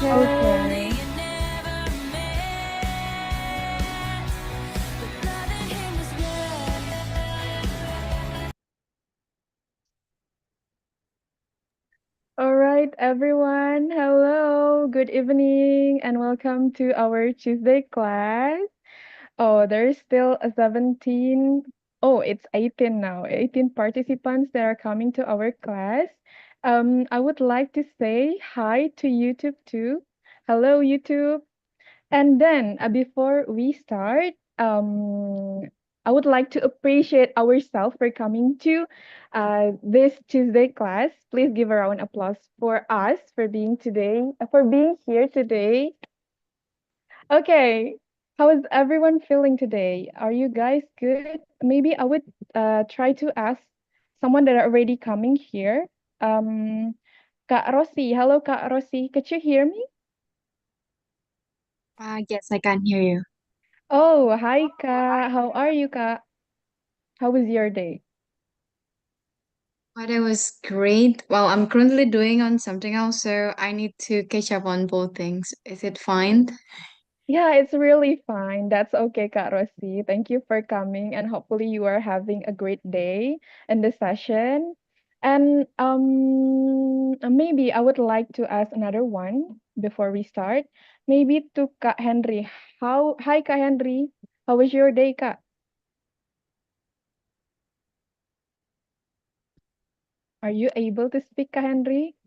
Okay. All right, everyone. Hello, good evening, and welcome to our Tuesday class. Oh, there's still a 17. Oh, it's 18 now. 18 participants that are coming to our class. I would like to say hi to YouTube too. Hello, YouTube. And then, before we start, I would like to appreciate ourselves for coming to this Tuesday class. Please give a round of applause for us for being here today. Okay, how is everyone feeling today? Are you guys good? Maybe I would try to ask someone that are already coming here. Um, Kak Rossi, hello, Kak Rossi. Could you hear me? Yes, I can hear you. Oh, hi, Kak. How are you, Kak? How was your day? But it was great. Well, I'm currently doing on something else, so I need to catch up on both things. Is it fine? Yeah, it's really fine. That's okay, Kak Rossi. Thank you for coming, and hopefully you are having a great day in the session. And maybe I would like to ask another one before we start. Maybe to Kak Henry. Hi, Kak Henry. How was your day, Kak? Are you able to speak, Kak Henry?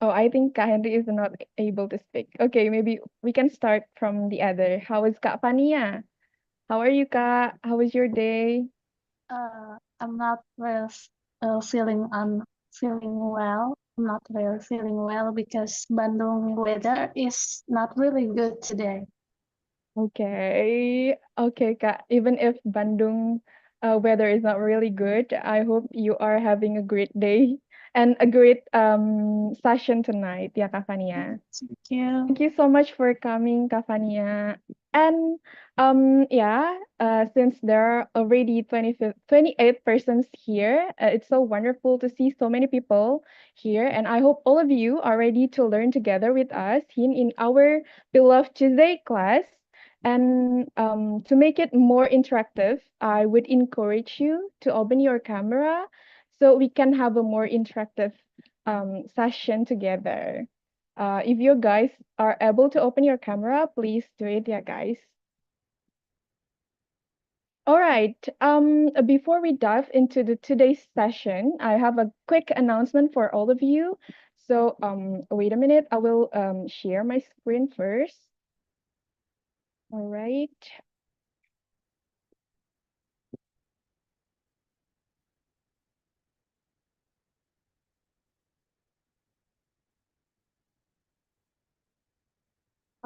Oh, I think Kak Henry is not able to speak. Okay, maybe we can start from the other. How is Kak Fania? How are you, Kak? How was your day? I'm not well, feeling well. I'm not really feeling well because Bandung weather is not really good today. Okay. Okay, Kak. Even if Bandung weather is not really good, I hope you are having a great day and a great session tonight, ya, Kak Fania. Thank you. Thank you so much for coming, Kafania. And yeah, since there are already 28 persons here, it's so wonderful to see so many people here. And I hope all of you are ready to learn together with us in our beloved Tuesday class. And to make it more interactive, I would encourage you to open your camera so we can have a more interactive session together. If you guys are able to open your camera, please do it, yeah, guys. All right. Before we dive into the today's session, I have a quick announcement for all of you. So, wait a minute. I will share my screen first. All right.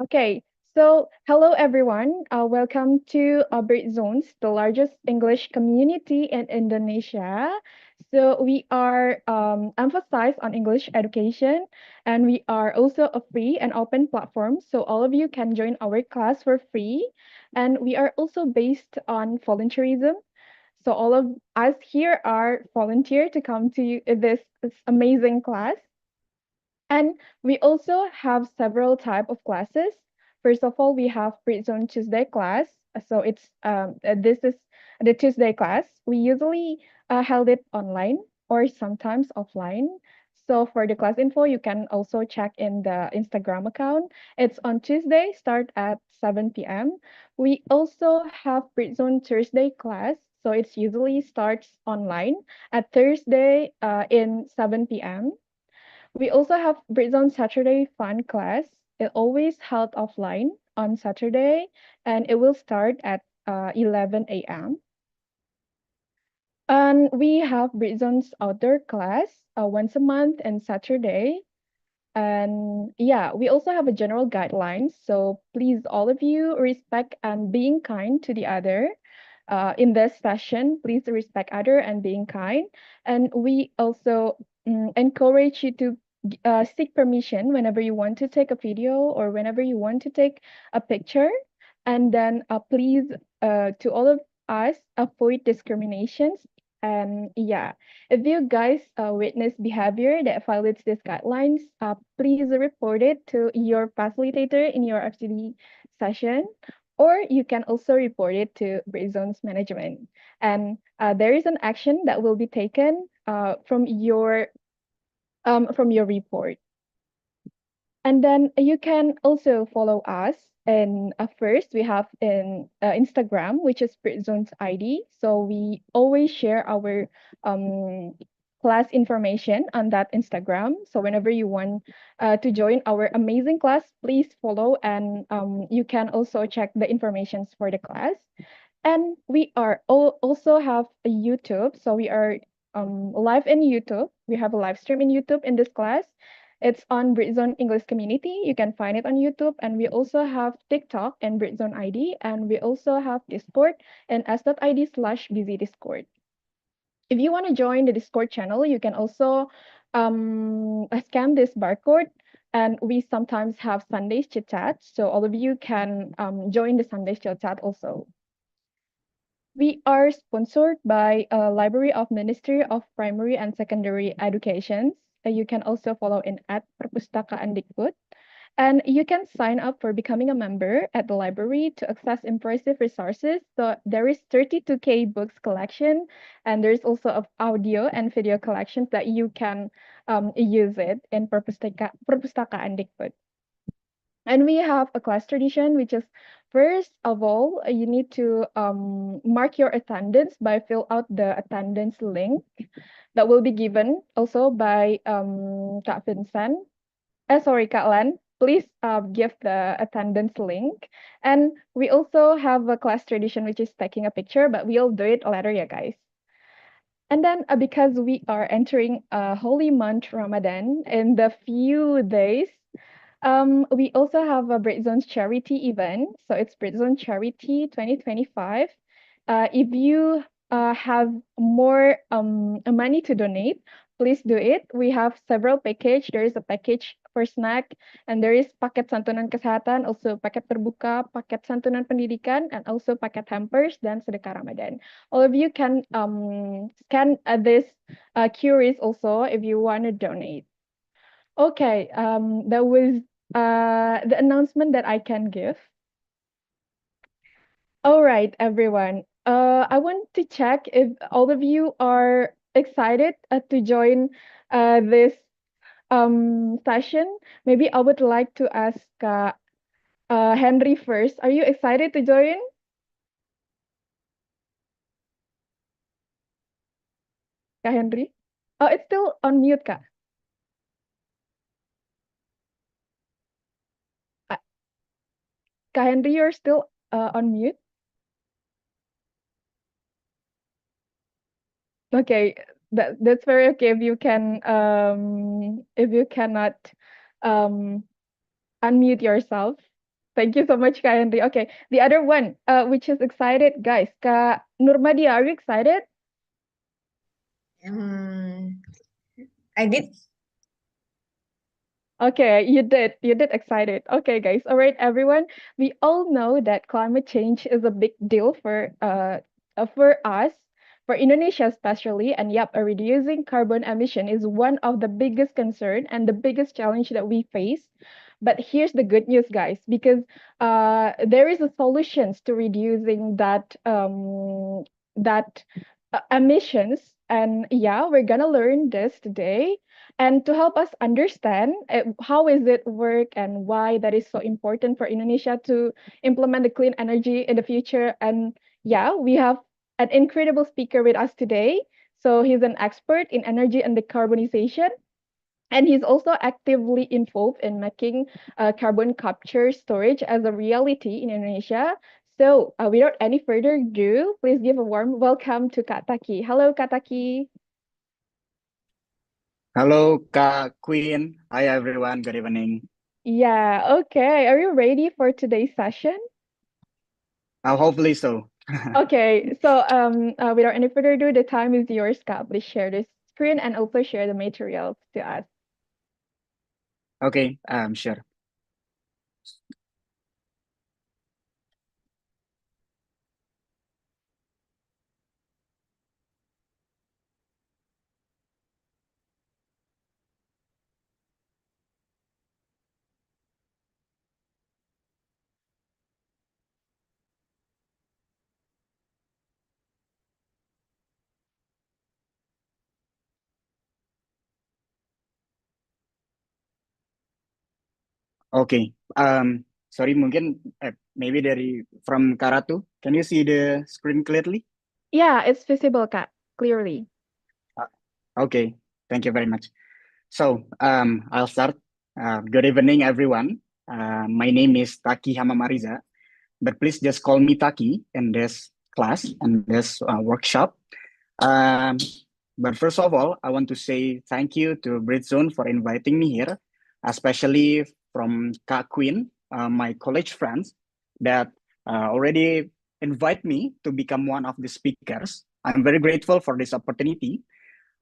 Okay, so hello everyone. Welcome to Britzoners, the largest English community in Indonesia. So we are emphasized on English education, and we are also a free and open platform. So all of you can join our class for free, and we are also based on volunteerism. So all of us here are volunteer to come to this amazing class. And we also have several type of classes. First of all, we have Britzone Tuesday class. So this is the Tuesday class. We usually held it online or sometimes offline. So for the class info, you can also check in the Instagram account. It's on Tuesday, start at 7 p.m. We also have Britzone Thursday class. So it's usually starts online at Thursday in 7 p.m. We also have Britzon Saturday Fun class. It always held offline on Saturday, and it will start at 11 a.m. And we have Britzon's outdoor class once a month and Saturday. And yeah, we also have a general guidelines. So please, all of you, respect and being kind to the other. In this session, please respect other and being kind. And we also encourage you to seek permission whenever you want to take a video or whenever you want to take a picture. And then please, to all of us, avoid discriminations And yeah, if you guys witness behavior that violates these guidelines, please report it to your facilitator in your FCD session, or you can also report it to Britzoners management. And there is an action that will be taken from your report. And then you can also follow us. And first, we have in Instagram, which is Britzoners ID. So we always share our um, class information on that Instagram. So whenever you want to join our amazing class, please follow, and you can also check the informations for the class. And we are also have a YouTube. So we are live in YouTube. We have a live stream in YouTube in this class. It's on Britzone English Community. You can find it on YouTube. And we also have TikTok and Britzone ID. And we also have Discord and s.id/busy Discord. If you want to join the Discord channel, you can also scan this barcode. And we sometimes have Sundays chit chat. So all of you can join the Sundays chit chat also. We are sponsored by Library of Ministry of Primary and Secondary Education. You can also follow in at Perpustakaan Dikbud. And you can sign up for becoming a member at the library to access impressive resources. So there is 32K books collection, and there's also of audio and video collections that you can use it in Perpustakaan Dikbud. And we have a class tradition, which is first of all, you need to mark your attendance by fill out the attendance link that will be given also by Kak Vincent. Sorry, Kak Len. Please give the attendance link. And we also have a class tradition, which is taking a picture, but we'll do it later, yeah, guys. And then because we are entering a holy month Ramadan in the few days, we also have a Britzone's charity event. So it's Britzone Charity 2025. If you have more money to donate, please do it. We have several package. There is a package for snack, and there is paket santunan kesehatan, also paket terbuka, paket santunan pendidikan, and also paket hampers dan sedekah Ramadan. All of you can scan this QRIS also if you want to donate. Okay, that was the announcement that I can give. All right, everyone. I want to check if all of you are excited to join this session. Maybe I would like to ask Henry first. Are you excited to join? Kak Henry? Oh, it's still on mute, Kak. Uh, Kak Henry, you're still on mute. Okay, that's very okay if you cannot um unmute yourself. Thank you so much, Kak Henry. Okay, the other one, which is excited, guys. Kak Nurmadia, are you excited? Um, I did. Okay, you did. You did excited. Okay, guys. All right, everyone. We all know that climate change is a big deal for us, for Indonesia especially. And yep, reducing carbon emission is one of the biggest concern and the biggest challenge that we face. But here's the good news, guys, because there is a solutions to reducing that emissions. And yeah, we're gonna learn this today. And to help us understand how is it work and why that is so important for Indonesia to implement the clean energy in the future. And yeah, we have an incredible speaker with us today. So he's an expert in energy and decarbonization. And he's also actively involved in making carbon capture storage as a reality in Indonesia. So without any further ado, please give a warm welcome to Kak Taki. Hello, Kak Taki. Hello, Kak Queen. Hi, everyone. Good evening. Yeah, okay. Are you ready for today's session? Hopefully so. Okay, so without any further ado, the time is yours, Kak. Please share the screen and also share the materials to us. Okay, sure. Okay. Sorry, mungkin maybe from Karatu. Can you see the screen clearly? Yeah, it's visible, Kak, clearly. Okay. Thank you very much. So, I'll start. Good evening, everyone. My name is Taki Hamamariza, but please just call me Taki in this class and this workshop. Um, but first of all, I want to say thank you to Britzone for inviting me here, especially from Kak Queen, my college friends that already invite me to become one of the speakers. I'm very grateful for this opportunity.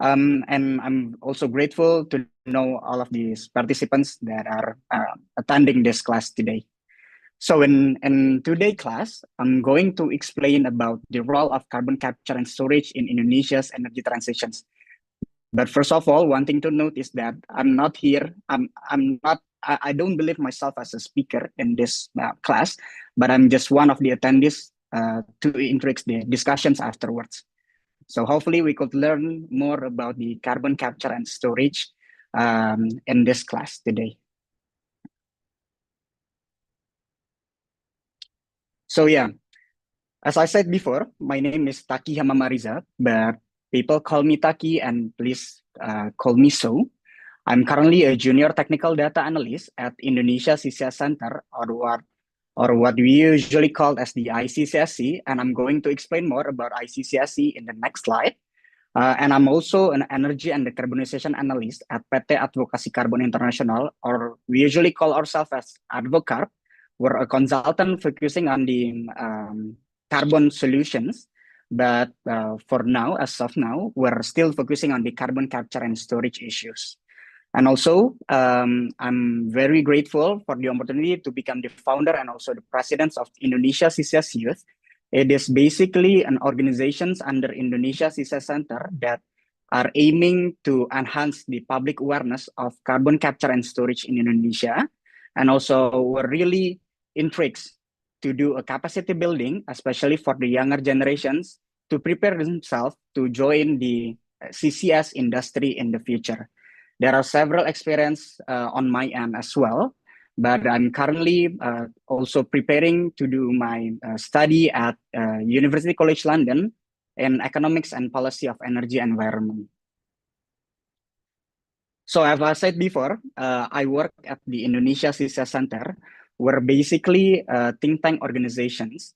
And I'm also grateful to know all of these participants that are attending this class today. So in today's class, I'm going to explain about the role of carbon capture and storage in Indonesia's energy transitions. But first of all, one thing to note is that I'm not here. I'm not. I don't believe myself as a speaker in this class, but I'm just one of the attendees to interest the discussions afterwards. So hopefully we could learn more about the carbon capture and storage in this class today. So yeah, as I said before, my name is Taki Hamamariza, but people call me Taki and please call me so. I'm currently a junior technical data analyst at Indonesia CCS Center, or what we usually call as the ICCSC, and I'm going to explain more about ICCSC in the next slide. And I'm also an energy and decarbonization analyst at PT Advokasi Carbon International, or we usually call ourselves as Advocarb. We're a consultant focusing on the carbon solutions. But for now, as of now, we're still focusing on the carbon capture and storage issues. And also, I'm very grateful for the opportunity to become the founder and also the president of Indonesia CCS Youth. It is basically an organization under Indonesia CCS Center that are aiming to enhance the public awareness of carbon capture and storage in Indonesia. And also, we're really intrigued to do a capacity building, especially for the younger generations, to prepare themselves to join the CCS industry in the future. There are several experience on my end as well, but I'm currently also preparing to do my study at University College London in economics and policy of energy environment. So as I said before, I work at the Indonesia CCS Center, where basically think tank organizations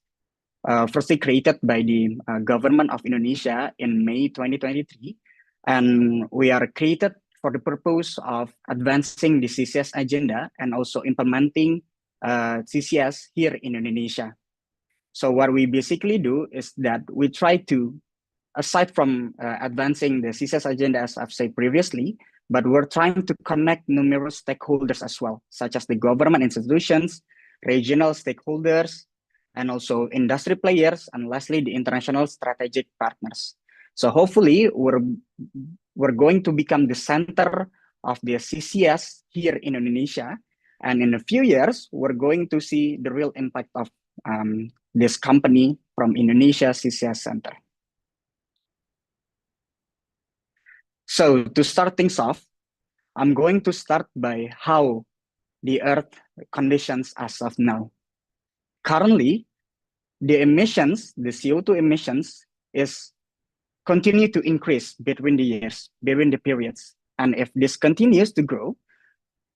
firstly created by the government of Indonesia in May 2023. And we are created for the purpose of advancing the CCS agenda and also implementing CCS here in Indonesia. So what we basically do is that we try to, aside from advancing the CCS agenda, as I've said previously, but we're trying to connect numerous stakeholders as well, such as the government institutions, regional stakeholders, and also industry players, and lastly, the international strategic partners. So hopefully, we're going to become the center of the CCS here in Indonesia. And in a few years, we're going to see the real impact of this company from Indonesia CCS Center. So to start things off, I'm going to start by how the Earth conditions as of now. Currently, the emissions, the CO2 emissions, is continue to increase between the years, between the periods. And if this continues to grow,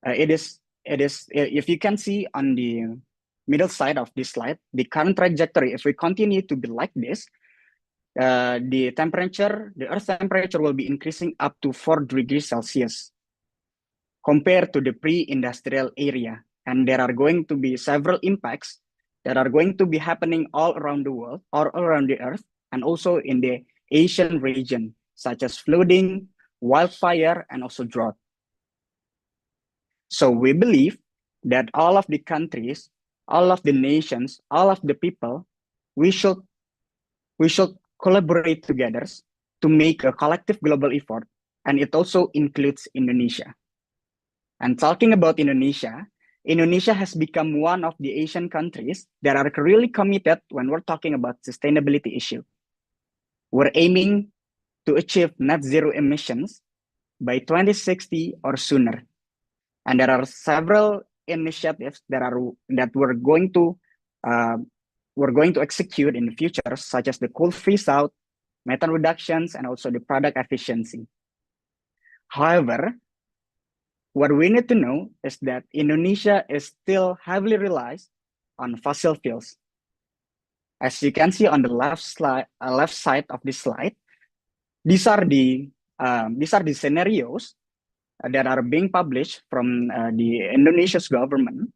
it is, if you can see on the middle side of this slide, the current trajectory, if we continue to be like this, the temperature, the Earth's temperature will be increasing up to 4 degrees Celsius compared to the pre-industrial area. And there are going to be several impacts that are going to be happening all around the world, all around the Earth, and also in the Asian region, such as flooding, wildfire, and also drought. So we believe that all of the countries, all of the nations, all of the people, we should collaborate together to make a collective global effort, and it also includes Indonesia. And talking about Indonesia, Indonesia has become one of the Asian countries that are really committed when we're talking about sustainability issue. We're aiming to achieve net zero emissions by 2060 or sooner. And there are several initiatives that we're going to execute in the future, such as the coal freeze out, methane reductions, and also the product efficiency. However, what we need to know is that Indonesia is still heavily relies on fossil fuels. As you can see on the left side of this slide, these are the scenarios that are being published from the Indonesia's government.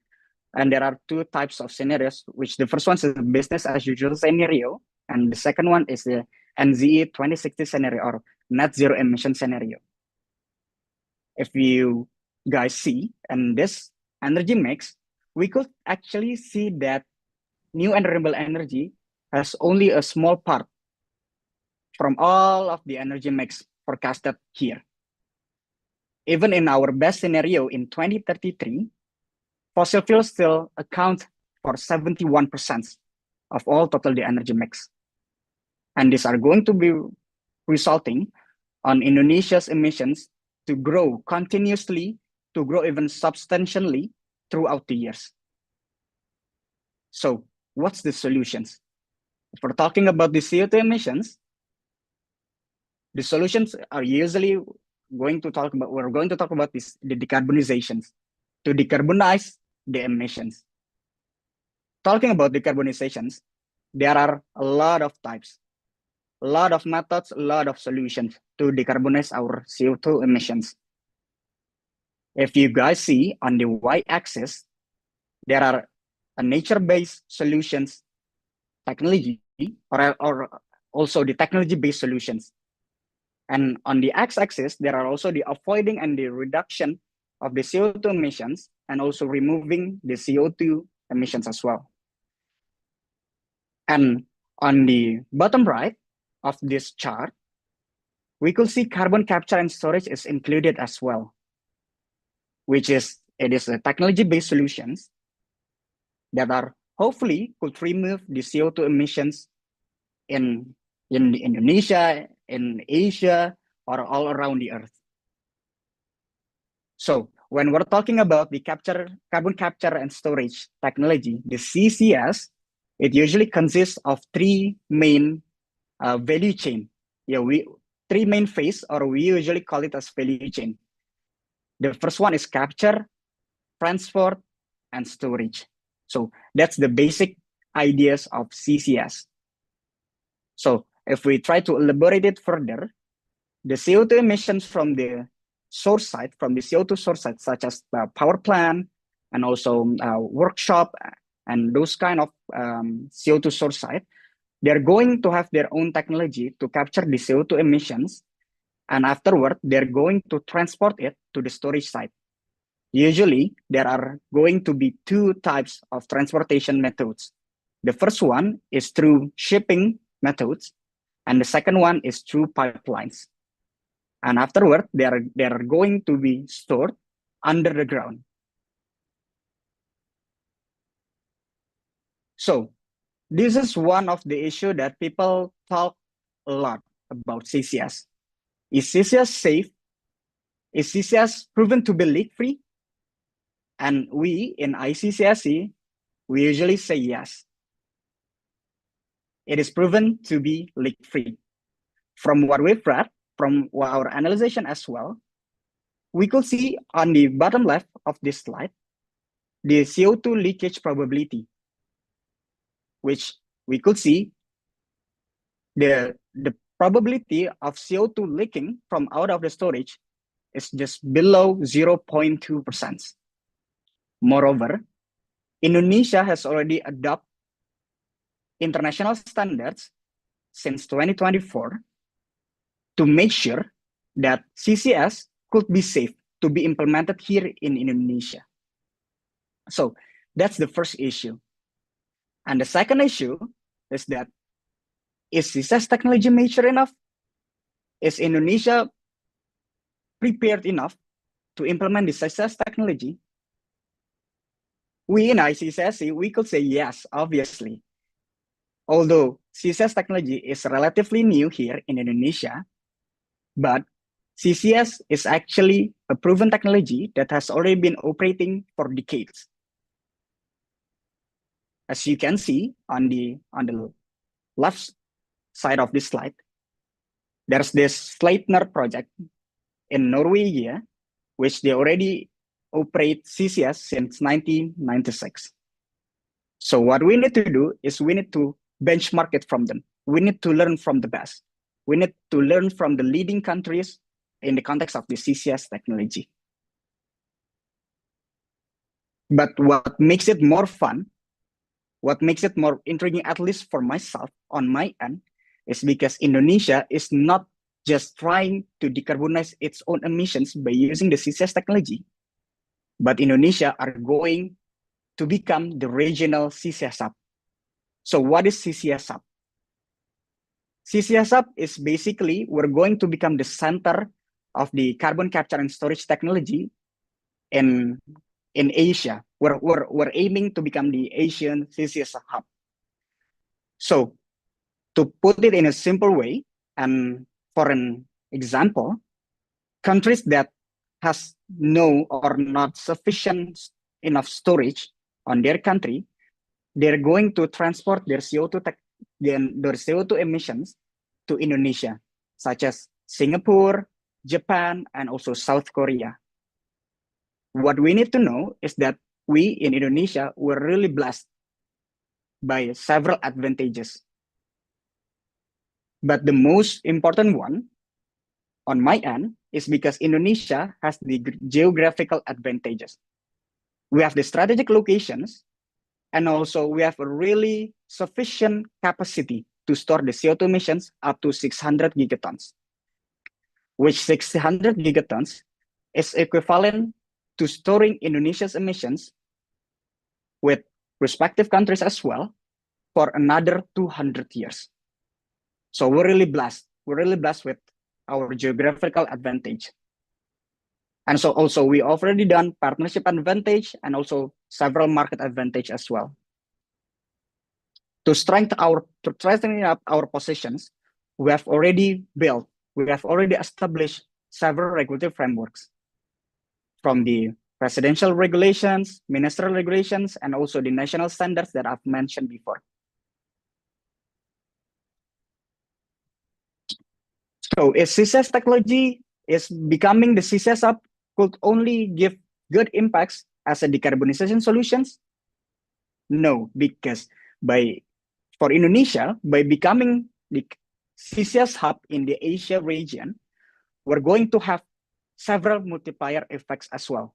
And there are two types of scenarios, which the first one is a business as usual scenario, and the second one is the NZE 2060 scenario, or net zero emission scenario. If you guys see in this energy mix, we could actually see that new and renewable energy has only a small part from all of the energy mix forecasted here. Even in our best scenario in 2033, fossil fuels still account for 71% of all total the energy mix. And these are going to be resulting on Indonesia's emissions to grow continuously, to grow even substantially throughout the years. So what's the solutions? If we're talking about the CO2 emissions, the solutions are usually we're going to talk about the decarbonizations, to decarbonize the emissions. Talking about decarbonizations, there are a lot of types, a lot of methods, a lot of solutions to decarbonize our CO2 emissions. If you guys see on the y-axis, there are a nature-based solutions technology, or also the technology-based solutions. And on the x-axis, there are also the avoiding and the reduction of the CO2 emissions, and also removing the CO2 emissions as well. And on the bottom right of this chart, we could see carbon capture and storage is included as well, it is a technology-based solutions that are hopefully could remove the CO2 emissions in Indonesia, in Asia, or all around the earth. So when we're talking about the carbon capture and storage technology, the CCS, it usually consists of three main value chain. Three main phase, or we usually call it as value chain. The first one is capture, transport, and storage. So that's the basic ideas of CCS. So if we try to elaborate it further, the CO2 emissions from the source side, from the CO2 source side, such as power plant and also workshop and those kind of CO2 source side, they're going to have their own technology to capture the CO2 emissions. And afterward, they're going to transport it to the storage site. Usually, there are going to be two types of transportation methods. The first one is through shipping methods, and the second one is through pipelines. And afterward, they are going to be stored under the ground. So this is one of the issues that people talk a lot about CCS. Is CCS safe? Is CCS proven to be leak-free? And we in ICCSE, we usually say yes. It is proven to be leak-free. From what we've read, from our analysis as well, we could see on the bottom left of this slide, the CO2 leakage probability, which we could see the probability of CO2 leaking from out of the storage is just below 0.2%. Moreover, Indonesia has already adopted international standards since 2024 to make sure that CCS could be safe to be implemented here in Indonesia. So that's the first issue. And the second issue is that, is CCS technology mature enough? Is Indonesia prepared enough to implement the CCS technology? We in ICCSE, we could say yes, obviously. Although CCS technology is relatively new here in Indonesia, but CCS is actually a proven technology that has already been operating for decades. As you can see on the left side of this slide, there's this Sleipner project in Norway, which they already operate CCS since 1996. So what we need to do is we need to benchmark it from them. We need to learn from the best. We need to learn from the leading countries in the context of the CCS technology. But what makes it more fun, what makes it more intriguing, at least for myself on my end, is because Indonesia is not just trying to decarbonize its own emissions by using the CCS technology, but Indonesia are going to become the regional CCS hub. So what is CCS hub? CCS hub is basically we're going to become the center of the carbon capture and storage technology in Asia. We're aiming to become the Asian CCS hub. So to put it in a simple way, and for an example, countries that has no or not sufficient enough storage on their country, they're going to transport their CO2 emissions to Indonesia, such as Singapore, Japan, and also South Korea. What we need to know is that we in Indonesia were really blessed by several advantages. But the most important one on my end is because Indonesia has the geographical advantages. We have the strategic locations, and also we have a really sufficient capacity to store the CO2 emissions up to 600 gigatons, which 600 gigatons is equivalent to storing Indonesia's emissions with respective countries as well for another 200 years. So we're really blessed. We're really blessed with our geographical advantage. And so also we already done partnership advantage and also several market advantage as well. To strengthen up our positions, we have already established several regulatory frameworks, from the presidential regulations, ministerial regulations, and also the national standards that I've mentioned before. So is CCS technology is becoming the CCS hub could only give good impacts as a decarbonization solutions? No, because for Indonesia, by becoming the CCS hub in the Asia region, we're going to have several multiplier effects as well.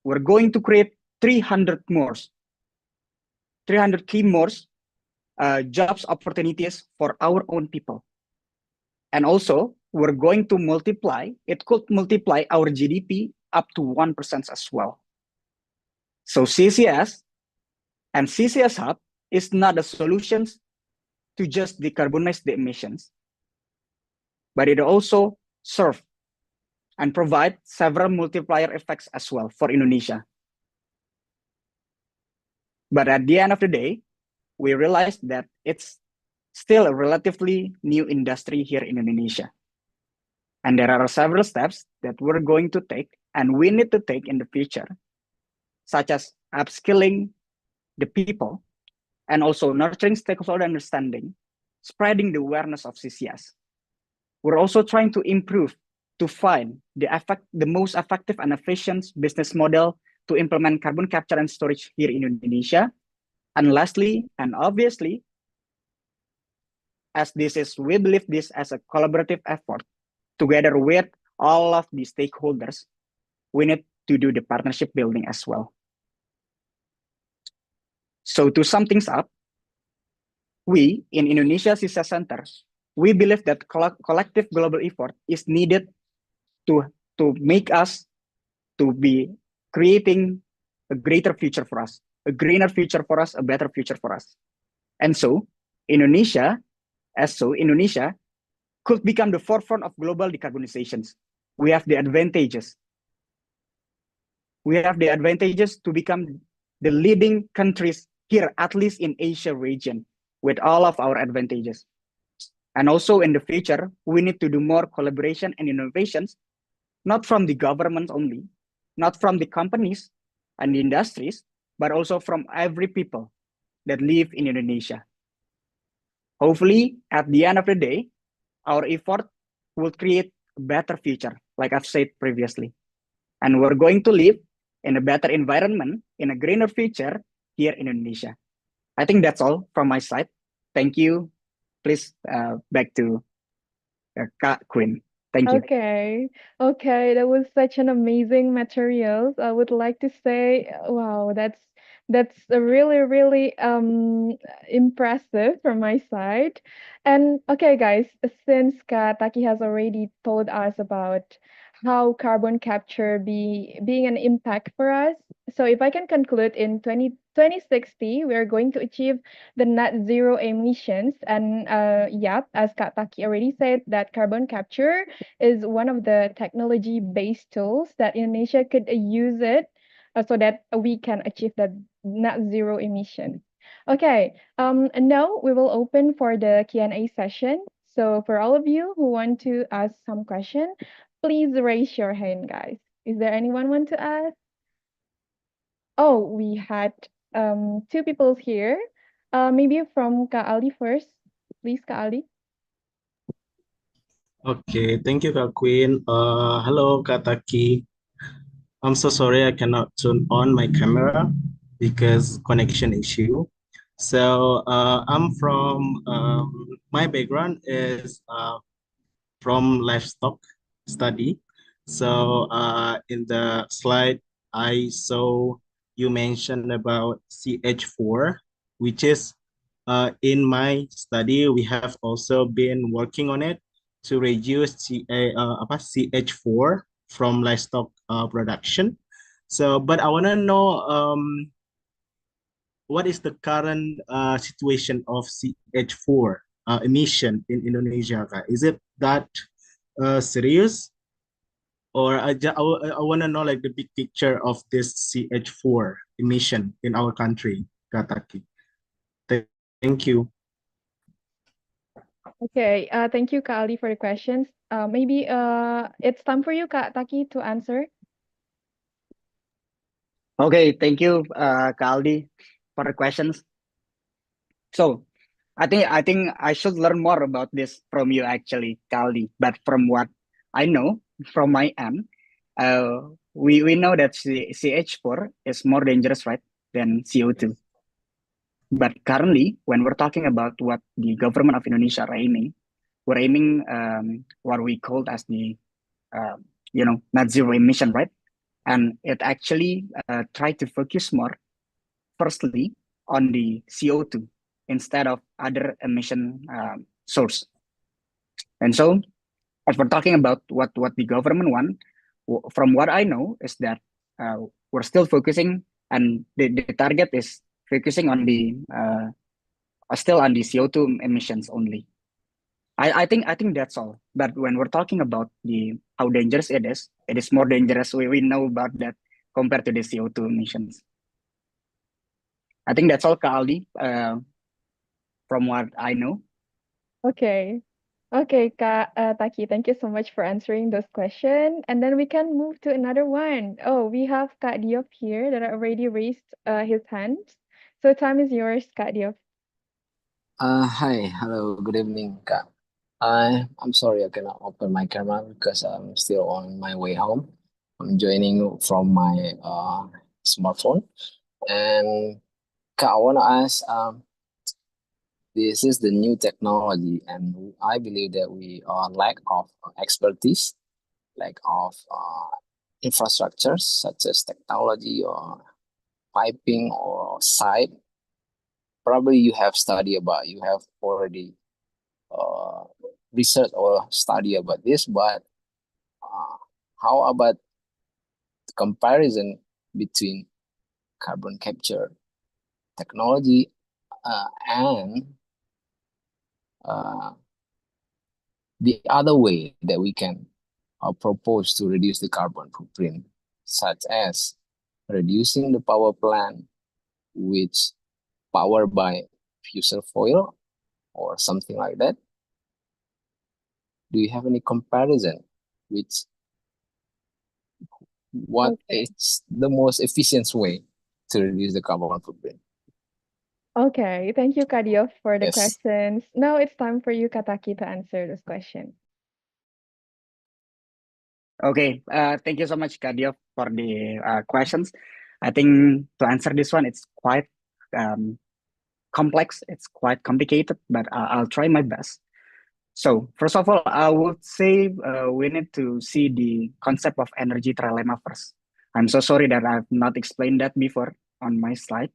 We're going to create 300 key more jobs opportunities for our own people. And also, we're going to it could multiply our GDP up to 1% as well. So CCS and CCS hub is not a solution to just decarbonize the emissions, but it also serve and provide several multiplier effects as well for Indonesia. But at the end of the day, we realized that it's still a relatively new industry here in Indonesia. And there are several steps that we're going to take and we need to take in the future, such as upskilling the people and also nurturing stakeholder understanding, spreading the awareness of CCS. We're also trying to improve to find the most effective and efficient business model to implement carbon capture and storage here in Indonesia. And lastly, and obviously, we believe this as a collaborative effort together with all of the stakeholders, we need to do the partnership building as well. So to sum things up, we in Indonesia CCS Center, we believe that collective global effort is needed to make us to be creating a greater future for us, a greener future for us, a better future for us. And so Indonesia could become the forefront of global decarbonizations. We have the advantages. We have the advantages to become the leading countries here, at least in Asia region, with all of our advantages. And also in the future, we need to do more collaboration and innovations, not from the government only, not from the companies and the industries, but also from every people that live in Indonesia. Hopefully, at the end of the day, our effort will create a better future, like I've said previously. And we're going to live in a better environment, in a greener future here in Indonesia. I think that's all from my side. Thank you. Please back to Kak Queen. Thank you. Okay, okay, that was such an amazing materials. I would like to say, wow, that's a really, really impressive from my side. And okay, guys, since Taki has already told us about how carbon capture being an impact for us, so if I can conclude in 2060, we are going to achieve the net zero emissions. And yep, as Kak Taki already said, that carbon capture is one of the technology-based tools that Indonesia could use it so that we can achieve the net zero emissions. Okay, and now we will open for the Q&A session. So for all of you who want to ask some question, please raise your hand, guys. Is there anyone want to ask? Oh, we had two people here. Maybe from Kak Ali first. Please, Kak Ali. Okay, thank you, Kak Queen. Hello, Kak Taki. I'm so sorry I cannot turn on my camera because connection issue. So I'm from my background is from livestock study. So in the slide I saw you mentioned about CH4, which is in my study we have also been working on it to reduce CH4 from livestock production. So, but I want to know what is the current situation of CH4 emission in Indonesia, Kak? Is it that serious? Or I want to know like the big picture of this CH4 emission in our country, Kak Taki. Thank you. Okay, thank you, Kak Ali, for the questions. Maybe it's time for you, Kak Taki, to answer. Okay, thank you, Kaldi, for the questions. So, I think I should learn more about this from you actually, Kaldi. But from what I know from my end, we know that CH4 is more dangerous, right, than CO2. But currently, when we're talking about what the government of Indonesia are aiming, we're aiming what we called as the net zero emission, right? And it actually try to focus more, firstly, on the CO2 instead of other emission source. And so, if we're talking about what the government want, from what I know is that we're still focusing, and the target is focusing on the still on the CO2 emissions only. I think that's all. But when we're talking about the how dangerous it is more dangerous. We know about that compared to the CO2 emissions. I think that's all, Kali, from what I know. Okay. Okay, Kak Taki, thank you so much for answering those questions. And then we can move to another one. Oh, we have Kak Diop here that already raised his hand. So time is yours, Kak Diop. Hi, hello, good evening, Kak. I'm sorry I cannot open my camera because I'm still on my way home. I'm joining you from my smartphone. And Kak, I want to ask, this is the new technology, and I believe that we are lack of expertise, lack of infrastructure such as technology or piping or site. Probably you have study about, you have already uh, research or study about this, but uh, how about the comparison between carbon capture technology and uh, the other way that we can propose to reduce the carbon footprint, such as reducing the power plant which powered by fossil fuel or something like that, do you have any comparison which what Okay. is the most efficient way to reduce the carbon footprint? Okay. Thank you, Kadio, for the Yes. questions. Now it's time for you, Kataki, to answer this question. Okay, thank you so much, Kadio, for the questions. I think to answer this one, it's quite um, complex, it's quite complicated, but I'll try my best. So, first of all, I would say we need to see the concept of energy trilemma first. I'm so sorry that I've not explained that before on my slide.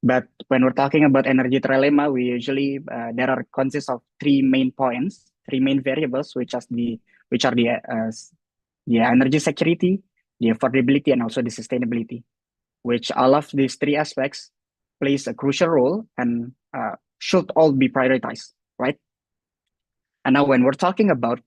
But when we're talking about energy trilemma, we usually there are consists of three main points, three main variables, which are the energy security, the affordability, and also the sustainability. Which all of these three aspects plays a crucial role and should all be prioritized, right? And now when we're talking about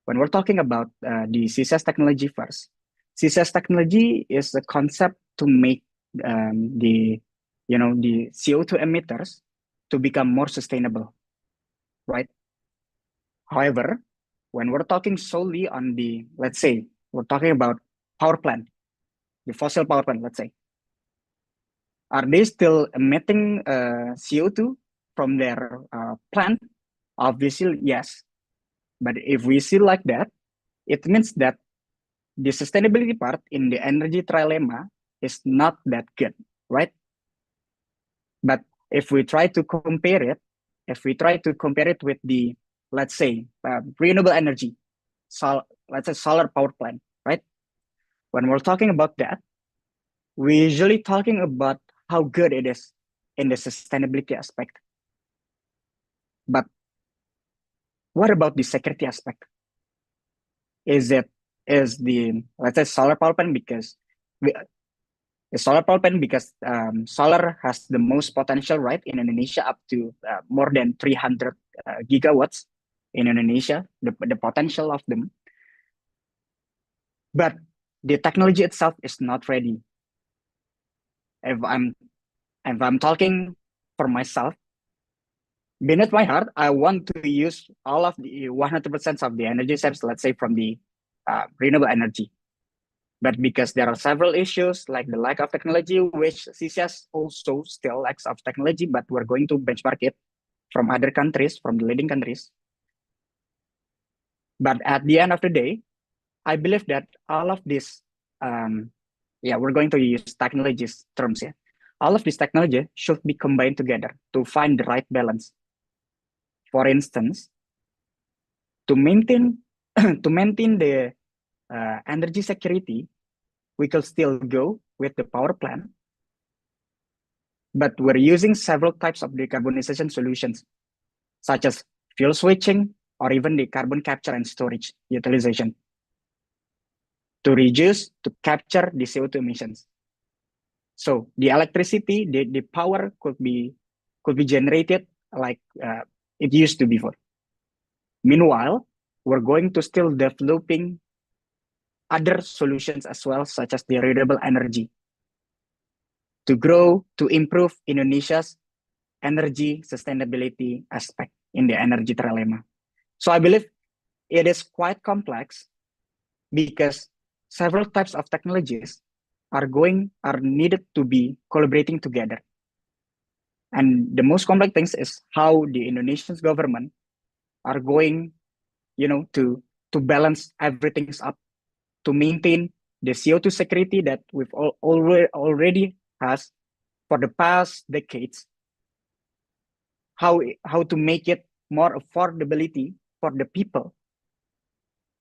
the CCS technology first, CCS technology is a concept to make the the CO2 emitters to become more sustainable, right? However, when we're talking solely on the, let's say, we're talking about power plant, the fossil power plant, let's say, are they still emitting CO2 from their plant? Obviously, yes. But if we see like that, it means that the sustainability part in the energy trilemma is not that good, right? But if we try to compare it, with the, let's say, renewable energy, let's say solar power plant, right? When we're talking about that, we're usually talking about how good it is in the sustainability aspect. But what about the security aspect? Is the, let's say, solar power plant because the solar power plant because solar has the most potential, right, in Indonesia, up to more than 300 gigawatts in Indonesia, the potential of them. But the technology itself is not ready. If I'm talking for myself, beneath my heart, I want to use all of the 100% of the energy source, let's say from the renewable energy. But because there are several issues like the lack of technology, which CCS also still lacks of technology, but we're going to benchmark it from other countries, from the leading countries. But at the end of the day, I believe that all of this, we're going to use technologies terms here. All of this technology should be combined together to find the right balance. For instance, to maintain the energy security, we could still go with the power plant, but we're using several types of decarbonization solutions, such as fuel switching or even the carbon capture and storage utilization to capture the CO2 emissions. So the electricity, the power could be generated like it used to before. Meanwhile, we're going to still developing other solutions as well, such as the renewable energy, to grow, to improve Indonesia's energy sustainability aspect in the energy trilemma. So I believe it is quite complex because several types of technologies are needed to be collaborating together. And the most complex things is how the Indonesian government are going, to balance everything up to maintain the CO2 security that we've already has for the past decades. How to make it more affordability for the people,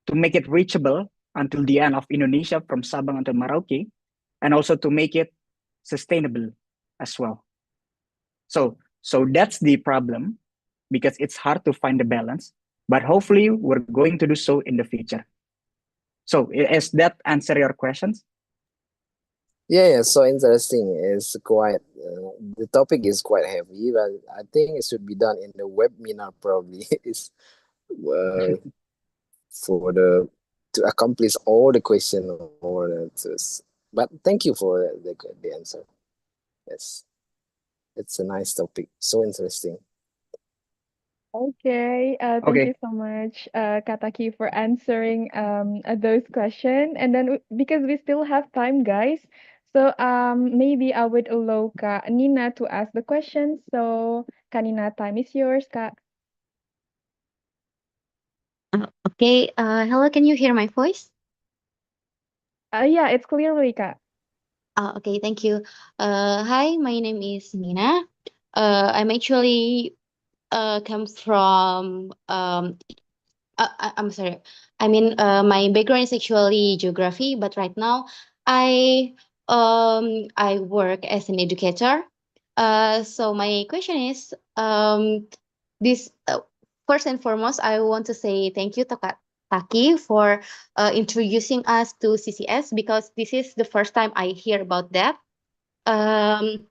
to make it reachable until the end of Indonesia from Sabang until Merauke, and also to make it sustainable as well. So that's the problem, because it's hard to find the balance, but hopefully we're going to do so in the future. So is that answer your questions? Yeah, so interesting. It's quite the topic is quite heavy, but I think it should be done in the webinar probably. It's for to accomplish all the question or but thank you for the answer. Yes, it's a nice topic, so interesting. Okay, thank you Okay. so much, Kataki, for answering those questions. And then because we still have time, guys, so maybe I would allow Kak Nina to ask the questions. So, Kak Nina, time is yours, Kak. Okay. Hello, can you hear my voice? Yeah, it's clearly, Kak. Okay, thank you. Hi, my name is Nina. I'm actually come from I'm sorry. I mean, my background is actually geography, but right now I work as an educator. So my question is this first and foremost, I want to say thank you to Kak Taki for introducing us to CCS because this is the first time I hear about that. Um,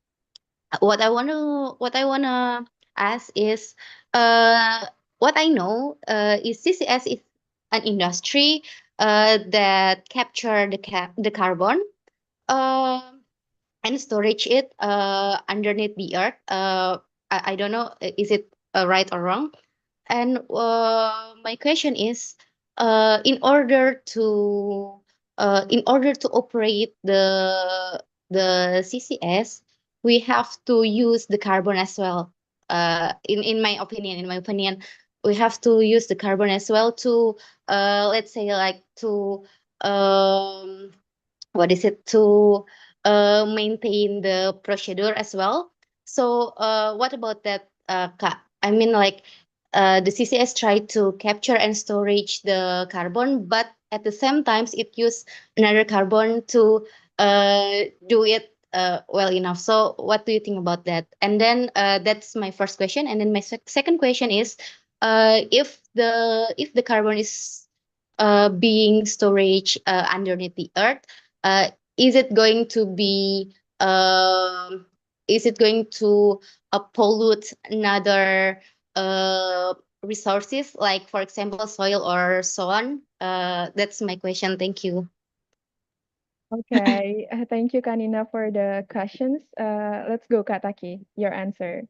what I wanna ask is uh what I know is CCS is an industry that capture the carbon um and storage it underneath the earth. I don't know, is it right or wrong? And my question is, in order to operate the CCS, we have to use the carbon as well. In my opinion, we have to use the carbon as well to, let's say, like to um, what is it to maintain the procedure as well. So what about that, Kak? I mean, like the CCS try to capture and storage the carbon, but at the same times it use another carbon to do it well enough. So what do you think about that? And then that's my first question. And then my second question is, if the carbon is being storage underneath the earth, uh, is it going to be is it going to pollute another uh, resources, like for example soil or so on? That's my question. Thank you. Okay, thank you, Kak Nina, for the questions. Let's go, Kak Taki, your answer.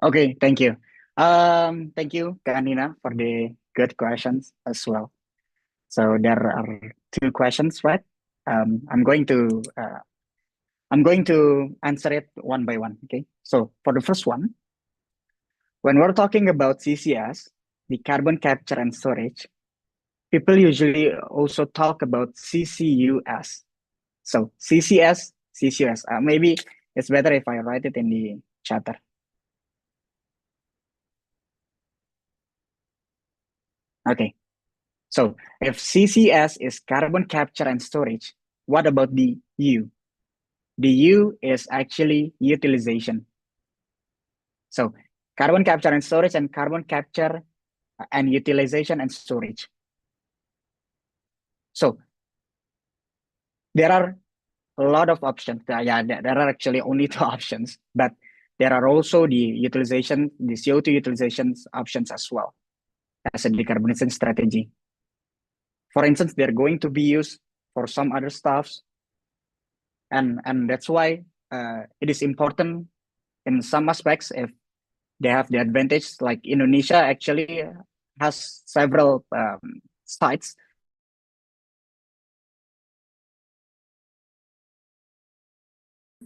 Okay, thank you. Thank you, Kanina, for the good questions as well. So there are two questions, right? Um, I'm going to uh, I'm going to answer it one by one. Okay. So for the first one, when we're talking about CCS, the carbon capture and storage, people usually also talk about CCUS. So CCS, CCUS. Maybe it's better if I write it in the chat. Okay. So if CCS is carbon capture and storage, what about the U? The U is actually utilization. So carbon capture and storage and carbon capture and utilization and storage. So there are a lot of options. Yeah, there are actually only two options, but there are also the utilization, the CO2 utilization options as well as a decarbonization strategy. For instance, they're going to be used for some other stuffs, and that's why it is important in some aspects if they have the advantage. Like Indonesia actually has several sites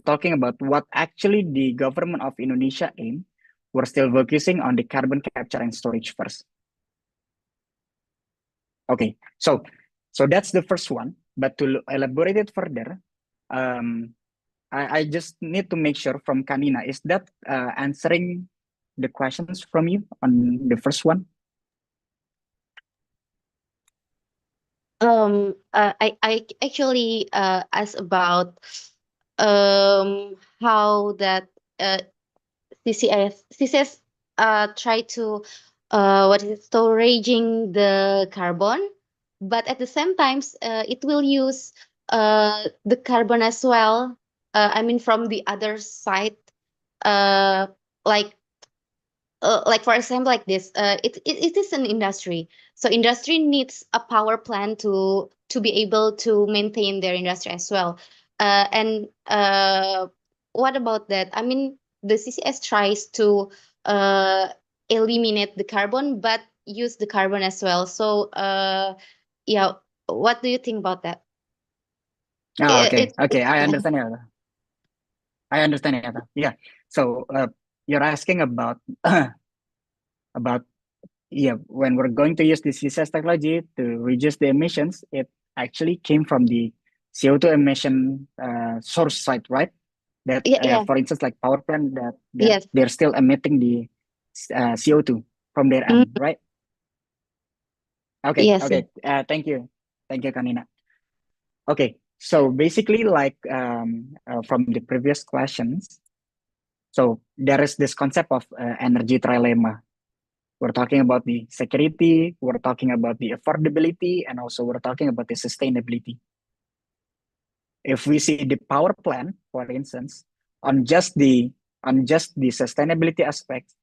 talking about what actually the government of Indonesia aim. We're still focusing on the carbon capture and storage first. Okay, so that's the first one. But to elaborate it further, um, I just need to make sure from Kanina, is that answering the questions from you on the first one? I actually asked about how that uh, CCS try to what is it, storaging the carbon, but at the same times it will use the carbon as well. I mean from the other side, uh, like like for example like this, it is an industry, so industry needs a power plant to be able to maintain their industry as well. And what about that? I mean the CCS tries to uh, eliminate the carbon, but use the carbon as well. So yeah, what do you think about that? Ah, okay, okay, I Yeah. understand it. I understand it. Yeah. So you're asking about about yeah, when we're going to use the CCS technology to reduce the emissions, it actually came from the CO2 emission source side, right? That Yeah, yeah. for instance, like power plant that Yes. they're still emitting the CO2 from their Mm, end, right? Okay, yes. okay. Thank you, Kanina. Okay, so basically, like from the previous questions, so there is this concept of energy trilemma. We're talking about the security, we're talking about the affordability, and also we're talking about the sustainability. If we see the power plant, for instance, on just the sustainability aspect,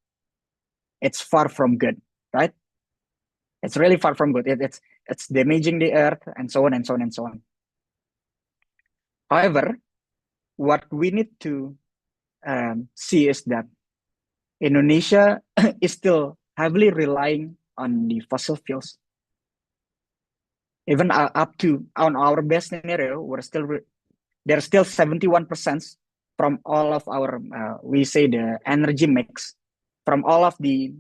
it's far from good, right? It's really far from good. It's damaging the earth and so on and so on and so on. However, what we need to see is that Indonesia is still heavily relying on the fossil fuels. Even up to on our best scenario, there's still 71% from all of our we say the energy mix from all of the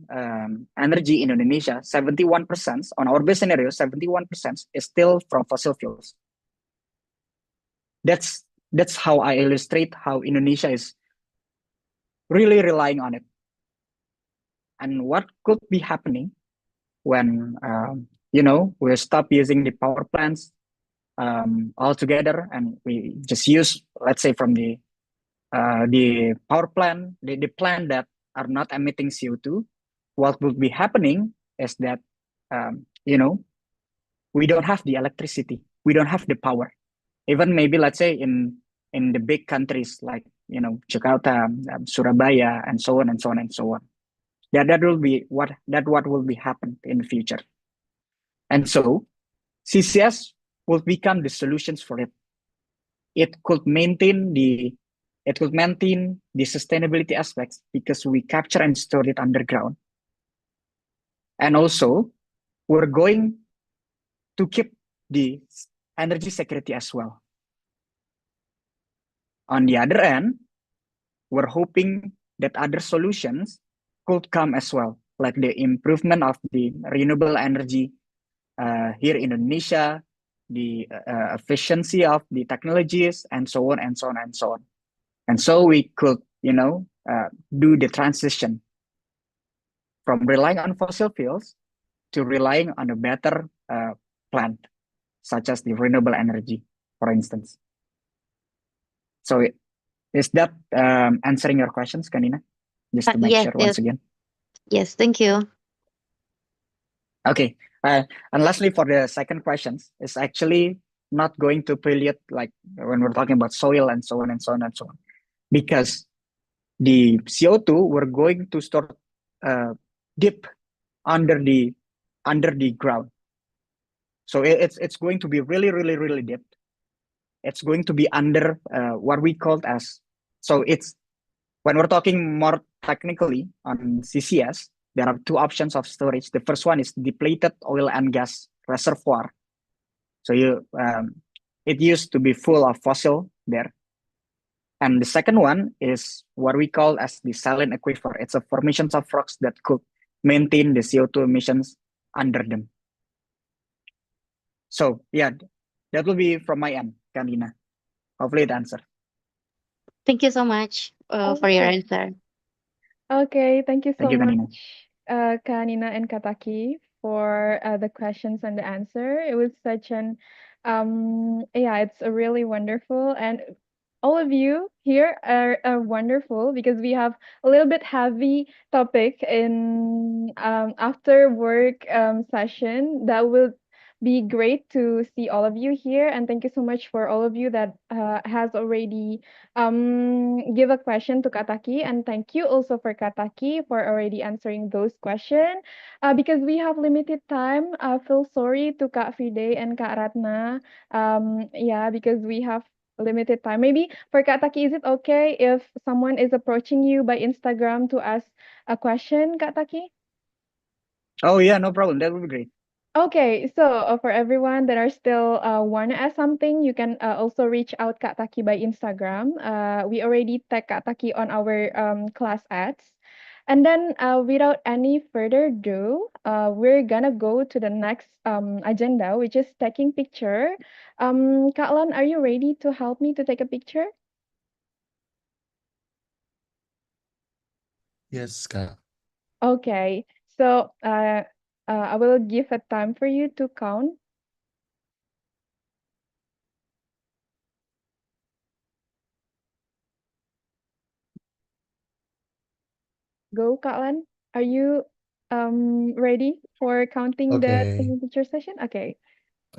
energy in Indonesia. 71% on our best scenario, 71% is still from fossil fuels. That's how I illustrate how Indonesia is really relying on it, and what could be happening when we stop using the power plants altogether, and we just use, let's say, from the power plant, the plant that are not emitting CO2. What will be happening is that um, you know we don't have the electricity, we don't have the power. Even maybe, let's say, in the big countries like Jakarta, Surabaya, and so on and so on and so on. That will be what will be happen in the future. And so CCS will become the solutions for it. It could maintain the sustainability aspects because we capture and store it underground. And also, we're going to keep the energy security as well. On the other end, we're hoping that other solutions could come as well, like the improvement of the renewable energy here in Indonesia, the efficiency of the technologies, and so on and so on and so on. And so we could, do the transition from relying on fossil fuels to relying on a better plant, such as the renewable energy, for instance. So is that answering your questions, Kanina? Just to make Yes, sure yes, once again. yes. Thank you. Okay. And lastly, for the second questions, it's actually not going to pollute, like when we're talking about soil and so on and so on and so on, because the CO2 we're going to store deep under the ground. So it's going to be really, really, really deep. It's going to be under what we call as, so it's, when we're talking more technically on CCS, there are two options of storage. The first one is depleted oil and gas reservoir. So it used to be full of fossil there. And the second one is what we call as the silent aquifer. It's a formations of rocks that could maintain the CO2 emissions under them. So yeah, that will be from my end, Kanina. Hopefully it answered. Thank you so much for your Okay. answer. Okay, thank you Thank so you, much, Kanina. Kanina and Kataki, for the questions and the answer. It was such an, yeah, it's a really wonderful, and all of you here are wonderful because we have a little bit heavy topic in after work session that will be great to see all of you here, and thank you so much for all of you that has already give a question to Kataki, and thank you also for Kataki for already answering those questions. Because we have limited time, I feel sorry to Kak Fide and Kak Ratna. Yeah, because we have limited time. Maybe for Kak Taki, is it okay if someone is approaching you by Instagram to ask a question, Kak Taki? Oh yeah, no problem. That would be great. Okay, so for everyone that are still wanna ask something, you can also reach out Kak Taki by Instagram. We already tag Kak Taki on our class ads. And then without any further ado, we're gonna go to the next agenda, which is taking picture. Kak Lan, are you ready to help me to take a picture? Yes, Kak. Okay, so I will give a time for you to count. Go, Kak Lan. Are you ready for counting the Okay. taking picture session? Okay.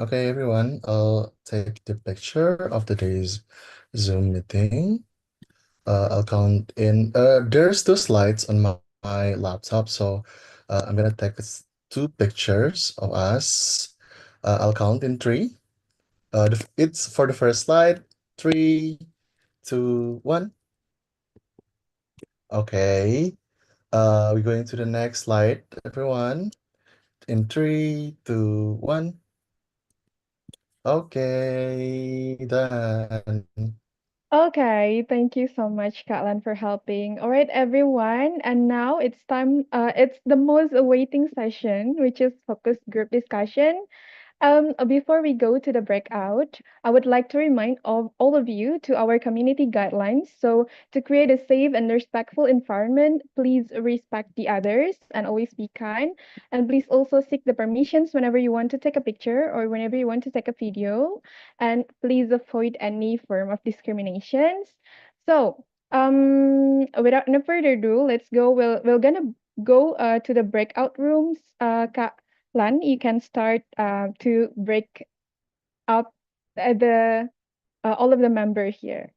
Okay, everyone. I'll take the picture of today's Zoom meeting. I'll count in. There's two slides on my laptop, so I'm gonna take two pictures of us. I'll count in three. It's for the first slide. Three, two, one. Okay. We're going to the next slide, everyone. In three, two, one. Okay, done. Okay, thank you so much, Katlan, for helping. All right, everyone, and now it's time. It's the most awaiting session, which is focus group discussion. Before we go to the breakout, I would like to remind all of you to our community guidelines. So, to create a safe and respectful environment, please respect the others and always be kind. And please also seek the permissions whenever you want to take a picture or whenever you want to take a video. And please avoid any form of discriminations. So, without no further ado, let's go. We're gonna go to the breakout rooms. Lan, you can start to break up the all of the members here.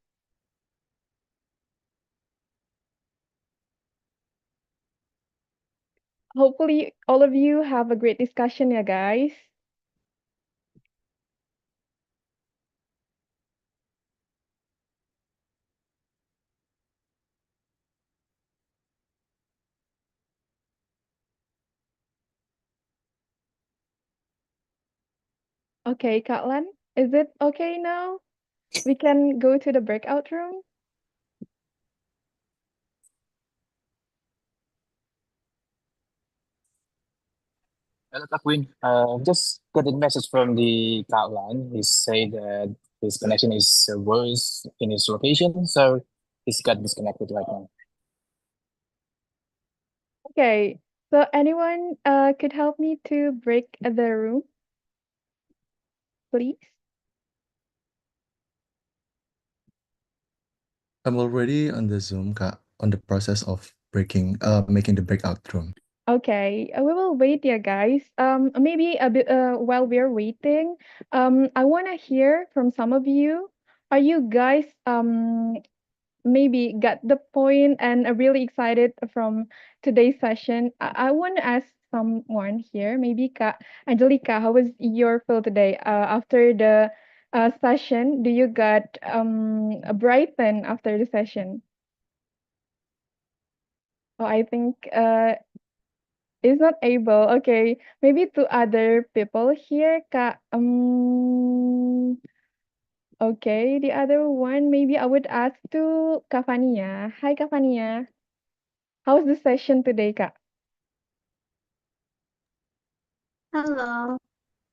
Hopefully, all of you have a great discussion, yeah, guys. Okay, Katlan, is it okay now? We can go to the breakout room. Hello, Queen. Just got a message from the outline. He said that his connection is worse in his location, so he's got disconnected right now. Okay, so anyone could help me to break the room, please? I'm already on the Zoom, Kak, on the process of making the breakout room. Okay, we will wait, yeah, guys. Maybe a bit while we're waiting, I want to hear from some of you. Are you guys maybe got the point and are really excited from today's session? I want to ask someone here, maybe Angelica, how was your feel today? After the session, do you got a brighten after the session? Oh, I think is not able. Okay, maybe to other people here, okay, the other one, maybe I would ask to Kafania. Hi, Kafania. How's the session today, Kak? Hello.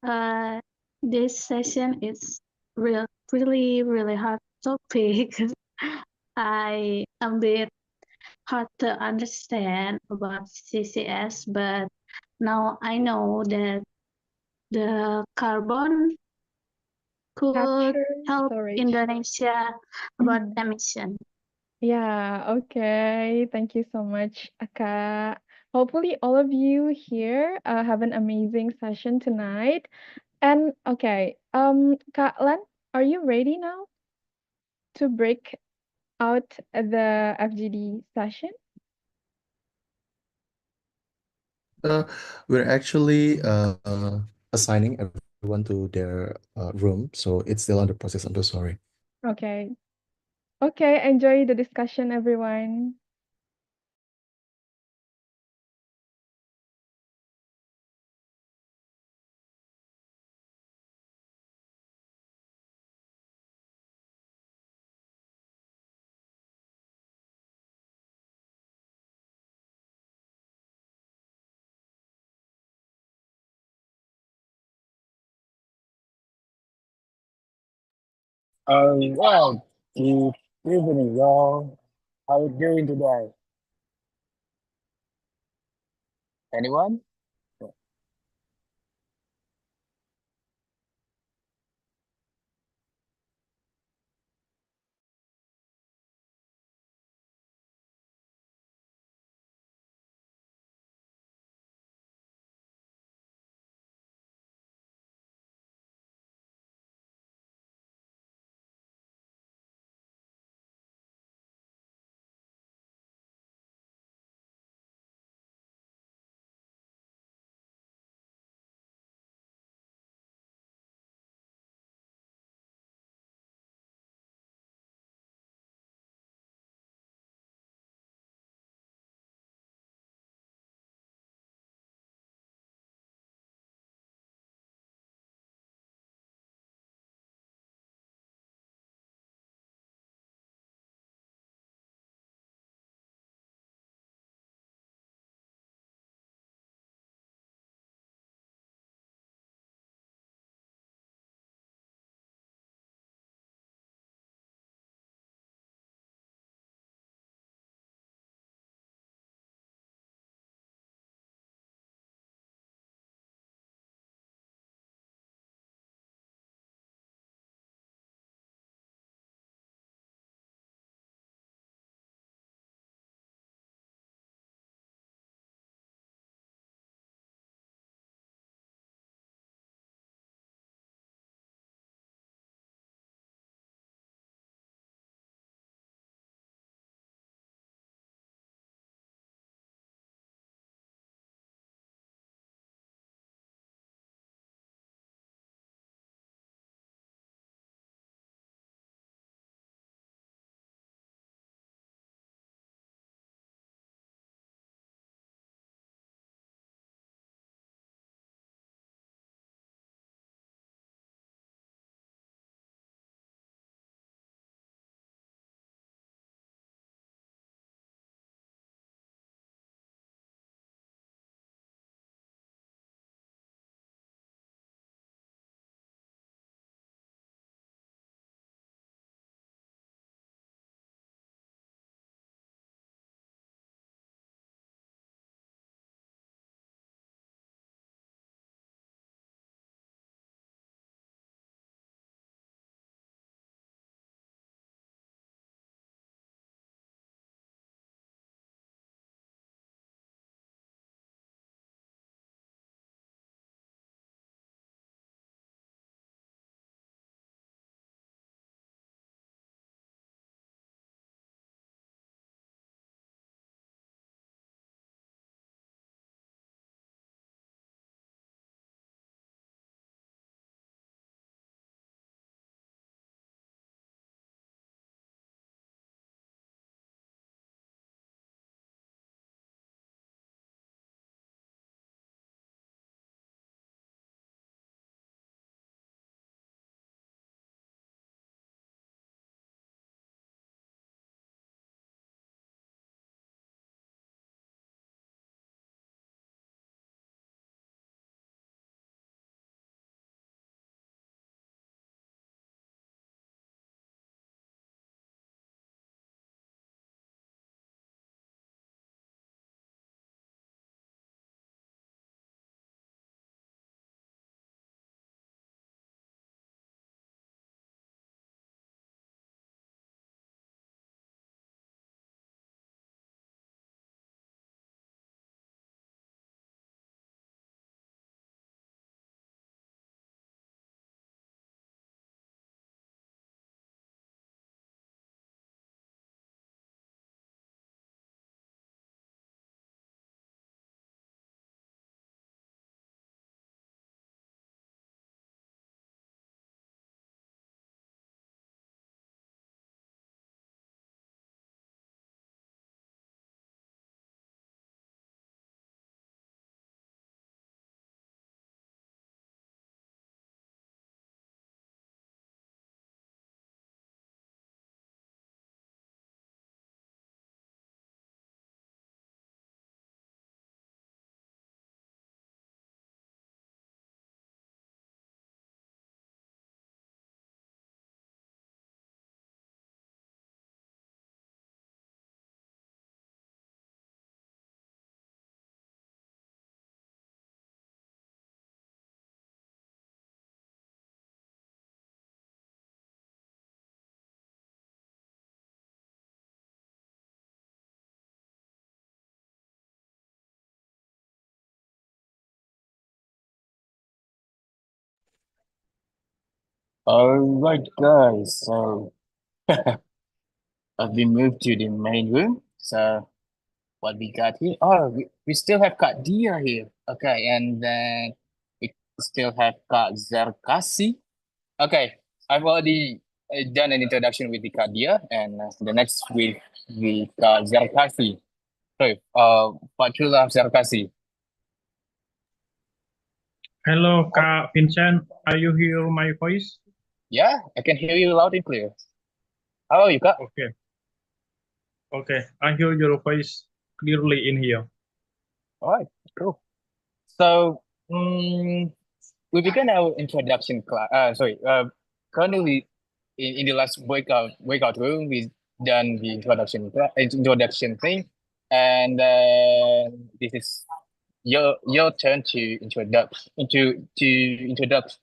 Uh, this session is really hard topic. I am a bit hard to understand about CCS, but now I know that the carbon could Capture help storage. Indonesia about Mhm. emission. Yeah, okay. Thank you so much, Kak. Hopefully, all of you here have an amazing session tonight. And okay, Kak Lan, are you ready now to break out the FGD session? We're actually assigning everyone to their room, so it's still under process. I'm so sorry. Okay. Okay, enjoy the discussion, everyone. Well, good evening, y'all. How you doing today? Anyone? All right, guys. So I've been moved to the main room. So what we got here? Oh, we still have Kak Dia here. Okay, and then we still have Kak Zarkasi. Okay, I've already done an introduction with the Kak Dia, and the next with Kak Zarkasi. Sorry, Patullah Zarkasi. Hello, Kak Vincent. Are you hear my voice? Yeah, I can hear you loud and clear. How are you, Kak? Okay. Okay, I hear your voice clearly in here. All right, cool. So, we began our introduction class. Currently, in the last breakout room, we done the introduction thing, and this is your turn to introduce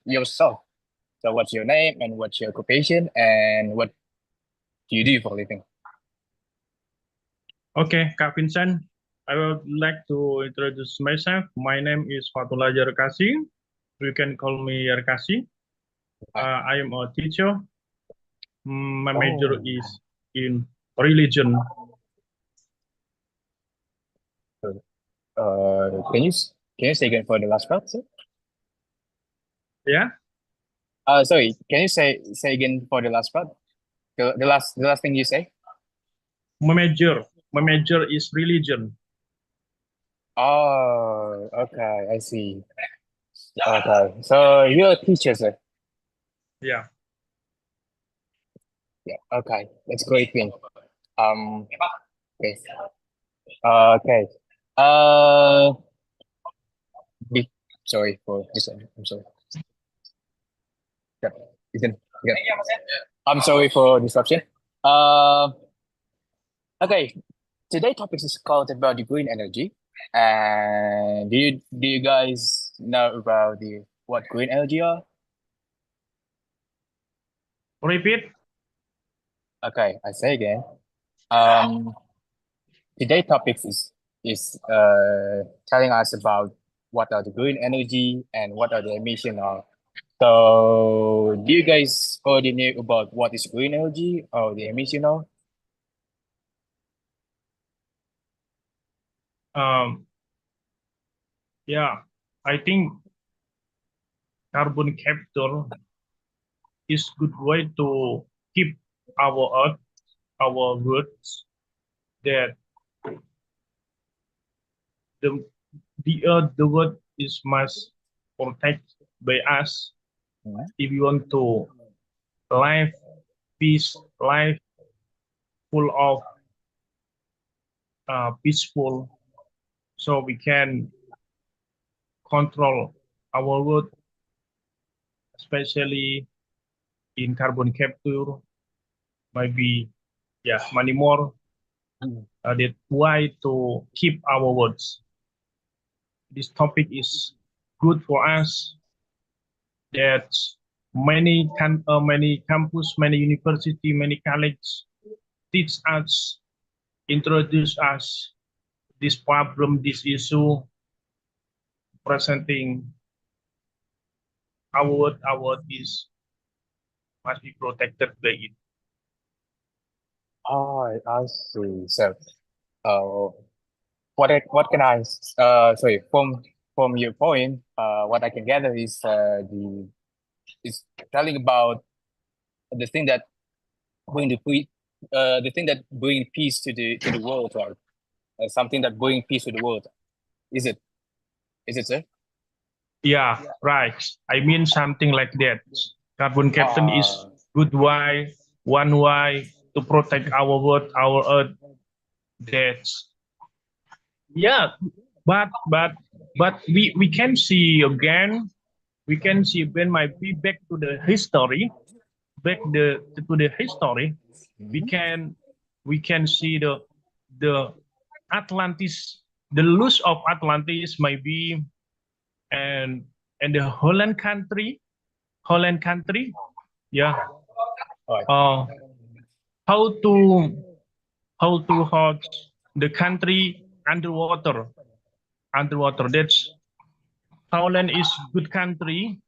yourself. So, what's your name and what's your occupation and what do you do for a living? Okay, Kak Vincent, I would like to introduce myself. My name is Fatullah Yarkasi. You can call me Yarkasi. I am a teacher. My major is in religion. Can you say again for the last part, sir? Yeah. Sorry. Can you say again for the last part? The last thing you say? My major is religion. Oh, okay, I see. Okay, so you're a teacher, sir. Yeah. Yeah. Okay, that's a great thing. Okay. Okay. Uh, sorry for this. I'm sorry. Yeah. Yeah. I'm sorry for disruption. Okay. Today topic is called about the green energy. And do you guys know about what green energy are? Repeat. Okay, I say again. Today topics is telling us about what are the green energy and what are the emission are. So do you guys already know about what is green energy or the emission are? Yeah, I think carbon capture is good way to keep our earth, our roots, that the earth is must protect by us if you want to life peace, life full of peaceful, so we can control our earth, especially in carbon capture, maybe many more. That's why to keep our words. This topic is good for us. That many campus, many university, many college teach us, introduce us this problem, this issue, presenting our word is must be protected by it. Oh, I see. So, what can I sorry from your point, what I can gather is is telling about the thing that the thing that bring peace to the world, right? Something that bring peace to the world. Is it? Is it, sir? Yeah, right. I mean something like that. Carbon capture is good way, one way to protect our world, our earth. That's but we can see again. We can see when might be back to the history, to the history. We can see the Atlantis, the loss of Atlantis maybe, and the Holland country, yeah. How to hold the country underwater. That's Holland is good country,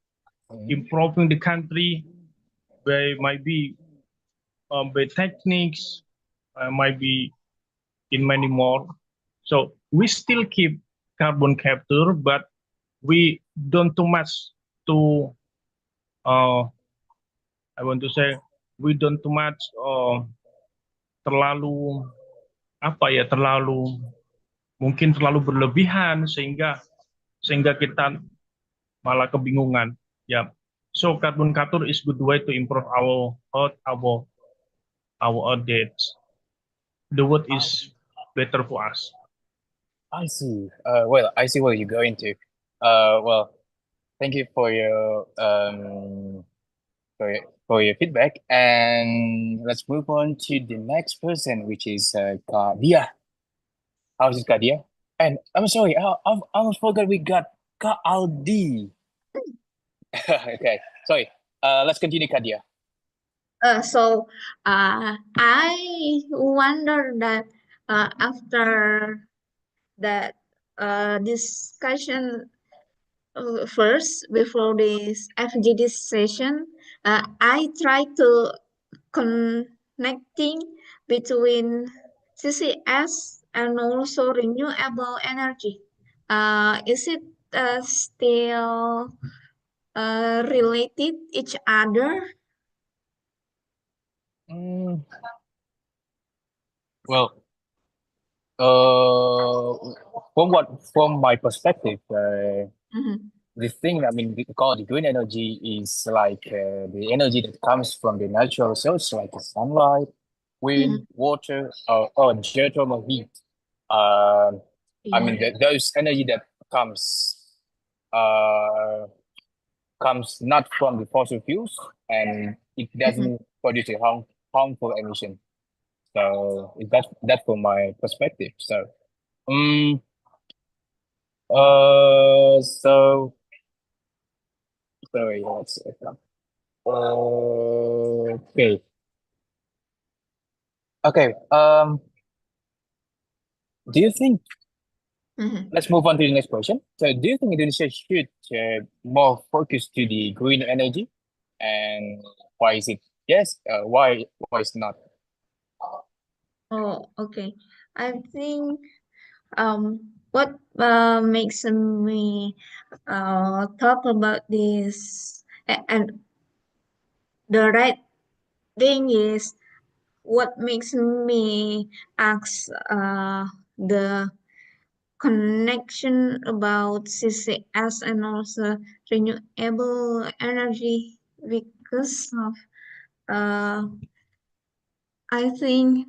improving the country, might be by techniques, might be in many more. So we still keep carbon capture, but we don't too much to I want to say we don't too much terlalu apa ya terlalu mungkin terlalu berlebihan sehingga kita malah kebingungan ya. So carbon capture is good way to improve our health, our dates. The word is better for us. I see. Well, I see where you're going to. Well, thank you for your for your feedback, and let's move on to the next person, which is Kak Dia. How's it, Kak Dia? And I'm sorry, I almost forgot we got Kak Aldi. Okay, sorry. Let's continue, Kak Dia. So I wonder that after that discussion first before this FGD session, I try to connecting between CCS and also renewable energy. Is it still related each other? Well, from my perspective, the thing I mean we call the green energy is like the energy that comes from the natural source, like the sunlight, wind, water, or geothermal heat. I mean those energy that comes uh comes not from the fossil fuels, and it doesn't produce a harmful emission. So that's from my perspective. So so sorry, let's see. Okay. Okay. Do you think? Let's move on to the next question. So, do you think Indonesia should more focus to the green energy, and why is it yes? Why is not? Oh, okay. I think what makes me talk about this and the right thing is what makes me ask the connection about CCS and also renewable energy because of I think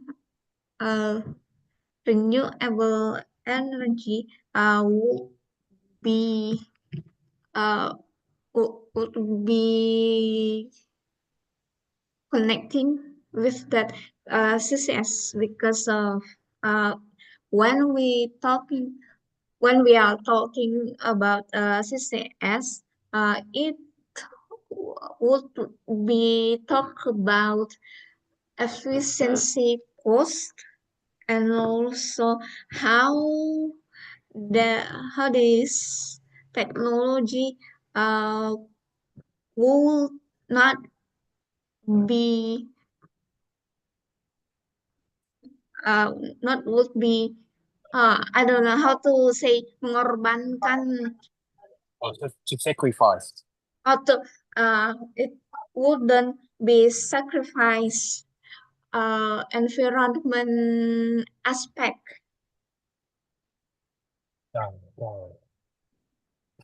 renewable energy would be would be connecting with that CCS because of when we are talking about CCS, it would be talk about efficiency cost and also how the how this technology will not be not would be I don't know how to say mengorbankan Or to sacrifice. atau it wouldn't be sacrifice environment aspect.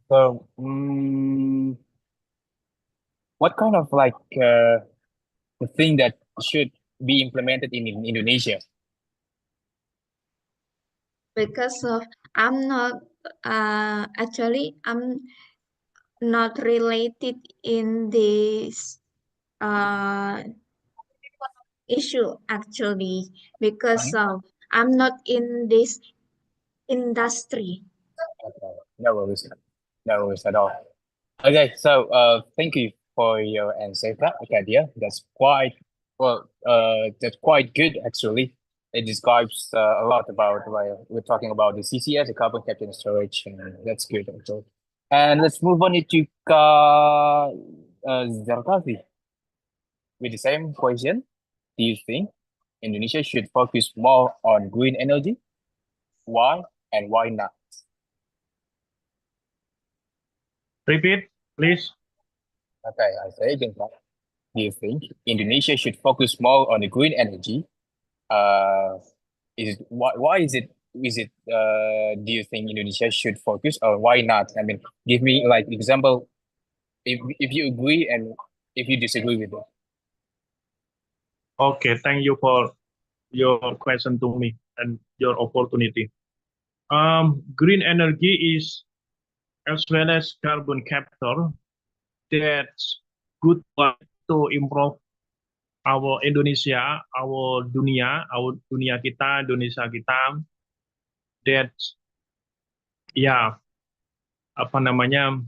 So, what kind of like the thing that should be implemented in Indonesia? Because of I'm not actually I'm not related in this issue actually because of I'm not in this industry. Okay, no worries, no worries at all. Okay, so thank you for your answer, Kadia. That's quite well. That's quite good actually. It describes a lot about we're talking about the CCS, the carbon capture and storage, and that's good also. And let's move on to Zarkavi. with the same question, do you think Indonesia should focus more on green energy? Why and why not? Repeat, please. Okay, I say again, Kak. Do you think Indonesia should focus more on the green energy? Is it why do you think Indonesia should focus or why not? I mean, give me like example if you agree and if you disagree with it. Okay, thank you for your question to me and your opportunity. Green energy is as well as carbon capture. That's good way to improve our Indonesia, our dunia kita, Indonesia kita. That's ya apa namanya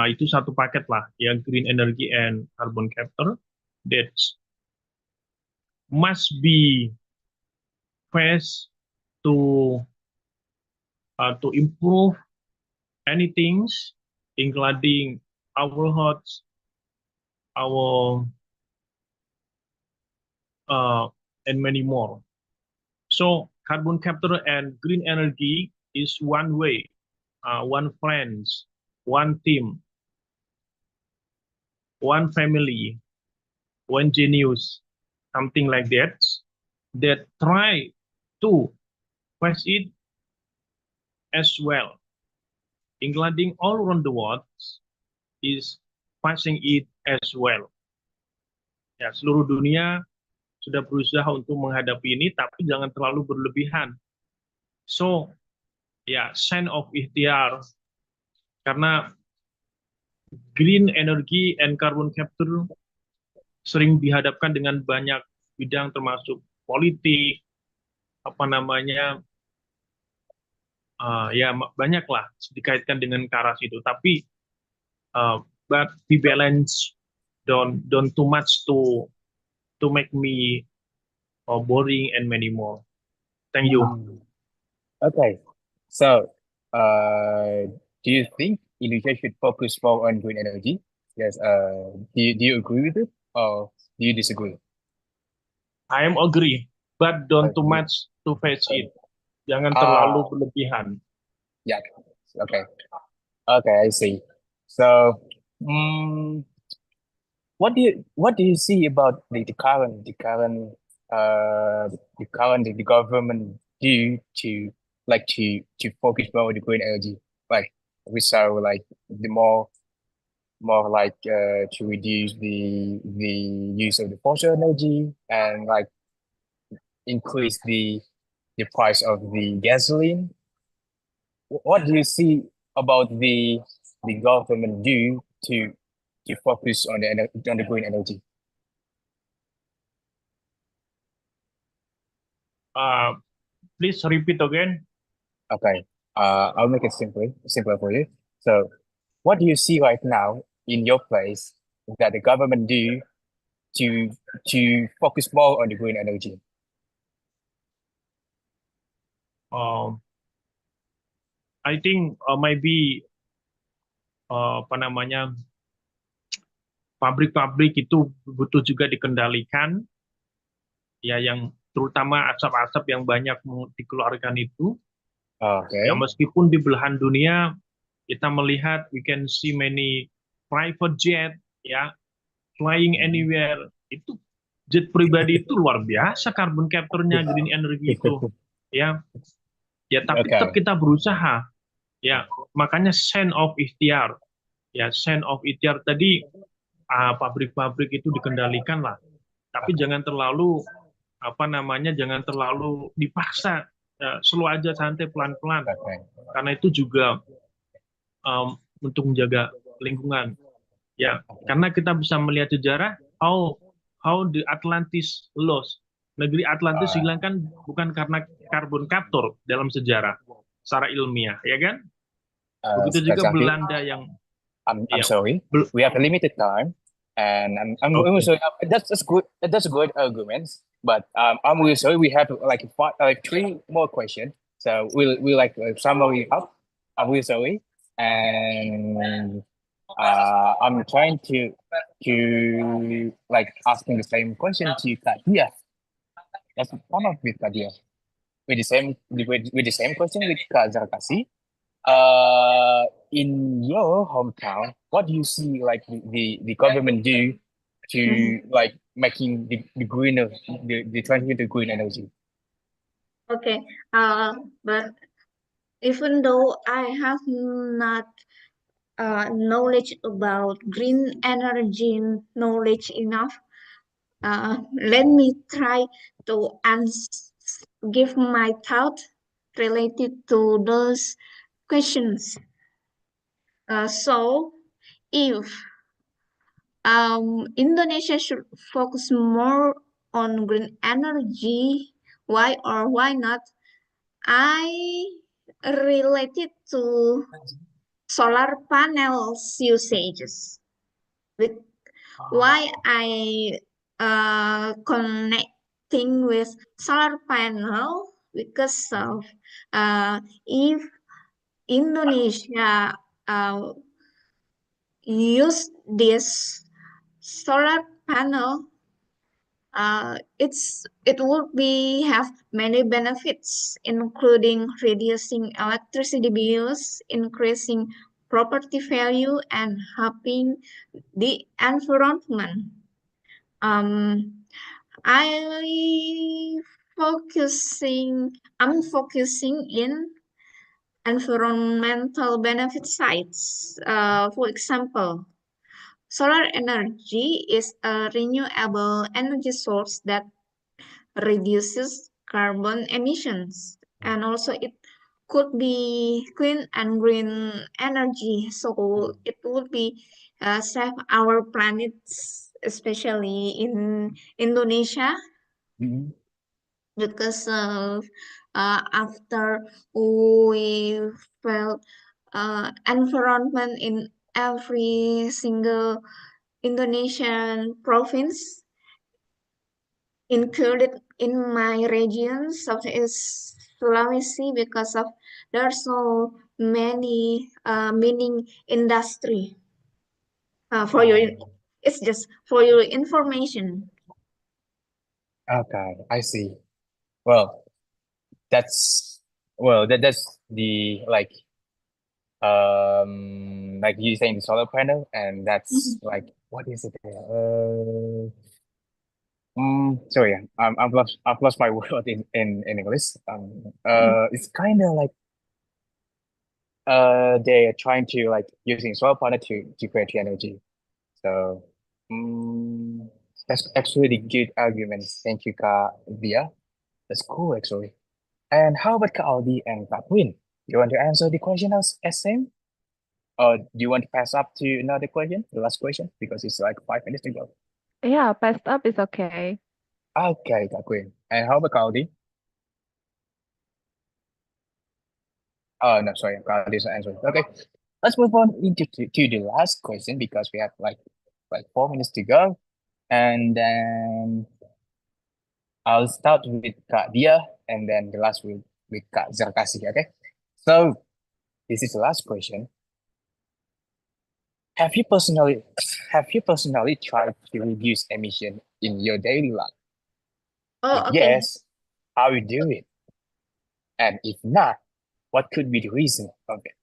itu satu paket lah, yang green energy and carbon capture. That must be faced to improve anything, including our health, our and many more. So carbon capture and green energy is one way, one friends, one team, one family, one genius, something like that, that try to face it as well, including all around the world is facing it as well. Ya, seluruh dunia sudah berusaha untuk menghadapi ini, tapi jangan terlalu berlebihan. So, ya, sign of ikhtiar, karena green energy and carbon capture sering dihadapkan dengan banyak bidang termasuk politik, apa namanya, ya banyak lah dikaitkan dengan ke arah situ. Tapi, but be balance, don't too much to make me boring and many more. Thank you. Okay, so do you think Indonesia should focus more on green energy? Yes. Do you agree with it or do you disagree? I am agree, but don't too much to face it. Jangan terlalu berlebihan. Yeah. Okay. Okay, I see. So, what do you see about the current government do to like to focus more on the green energy? Like we saw like the more like to reduce the use of the fossil energy and like increase the price of the gasoline. What do you see about the government do to focus on the green energy? Please repeat again. Okay. I'll make it simpler for you. So, what do you see right now in your place that the government do to focus more on the green energy? I think maybe apa namanya, pabrik-pabrik itu butuh juga dikendalikan, ya, yang terutama asap-asap yang banyak dikeluarkan itu. Okay. Ya, meskipun di belahan dunia kita melihat we can see many private jet, ya, flying anywhere, itu jet pribadi itu luar biasa carbon capture-nya, green energy itu, ya. Ya, tapi tetap kita berusaha, ya, makanya sign of ikhtiar, ya, sign of ikhtiar tadi, pabrik-pabrik itu dikendalikan lah, tapi jangan terlalu apa namanya, jangan terlalu dipaksa, slow aja, santai, pelan-pelan, karena itu juga untuk menjaga lingkungan, ya, karena kita bisa melihat sejarah how the Atlantis lost. Negeri Atlantis hilang kan bukan karena carbon capture dalam sejarah secara ilmiah, ya kan? Begitu juga Belanda yang I'm sorry, we have a limited time, and I'm really sorry. That's good. That's good arguments, but I'm really sorry. We have like three more questions, so we'll like summary up. I'm really sorry, and I'm trying to to like asking the same question to Kak Dia. Let's come up with Kak Dia with the same question with Kak Zarkasi. In your hometown, what do you see like the government do to like making the greener the transition to green energy? Okay. But even though I have not knowledge about green energy knowledge enough, let me try to give my thought related to those questions. So, if Indonesia should focus more on green energy, why or why not? I related to solar panels usages. With why I connecting with solar panel because of if Indonesia use this solar panel, it would be have many benefits, including reducing electricity bills, increasing property value, and helping the environment. I'm focusing in environmental benefit sides. For example, solar energy is a renewable energy source that reduces carbon emissions, and also it could be clean and green energy, so it would be save our planet, especially in Indonesia, because of after we felt environment in every single Indonesian province, included in my region, Southeast Sulawesi, because of there are so many mining industry. For your, it's just for your information. Okay, I see. Well, that's that's the like you saying the solar panel, and that's like what is it? Sorry, I've lost my word in English. It's kind of like they are trying to like using solar panel to create energy. So that's actually the good arguments. Thank you, Kak Via. That's cool actually. And how about Kak Aldi and Kak Queen? You want to answer the question as same? Or do you want to pass up to another question, the last question, because it's like 5 minutes to go? Yeah, passed up is okay. Okay, Kak Queen. And how about Kak Aldi? Oh no, sorry, Kak Aldi's not answering. Okay, let's move on into to the last question because we have like 4 minutes to go, and then I'll start with Kak Dia, and then the last with Kak Zarkasi. Okay, so this is the last question. Have you personally tried to reduce emission in your daily life? Oh, If okay. yes, how you do it? And if not, what could be the reason of it?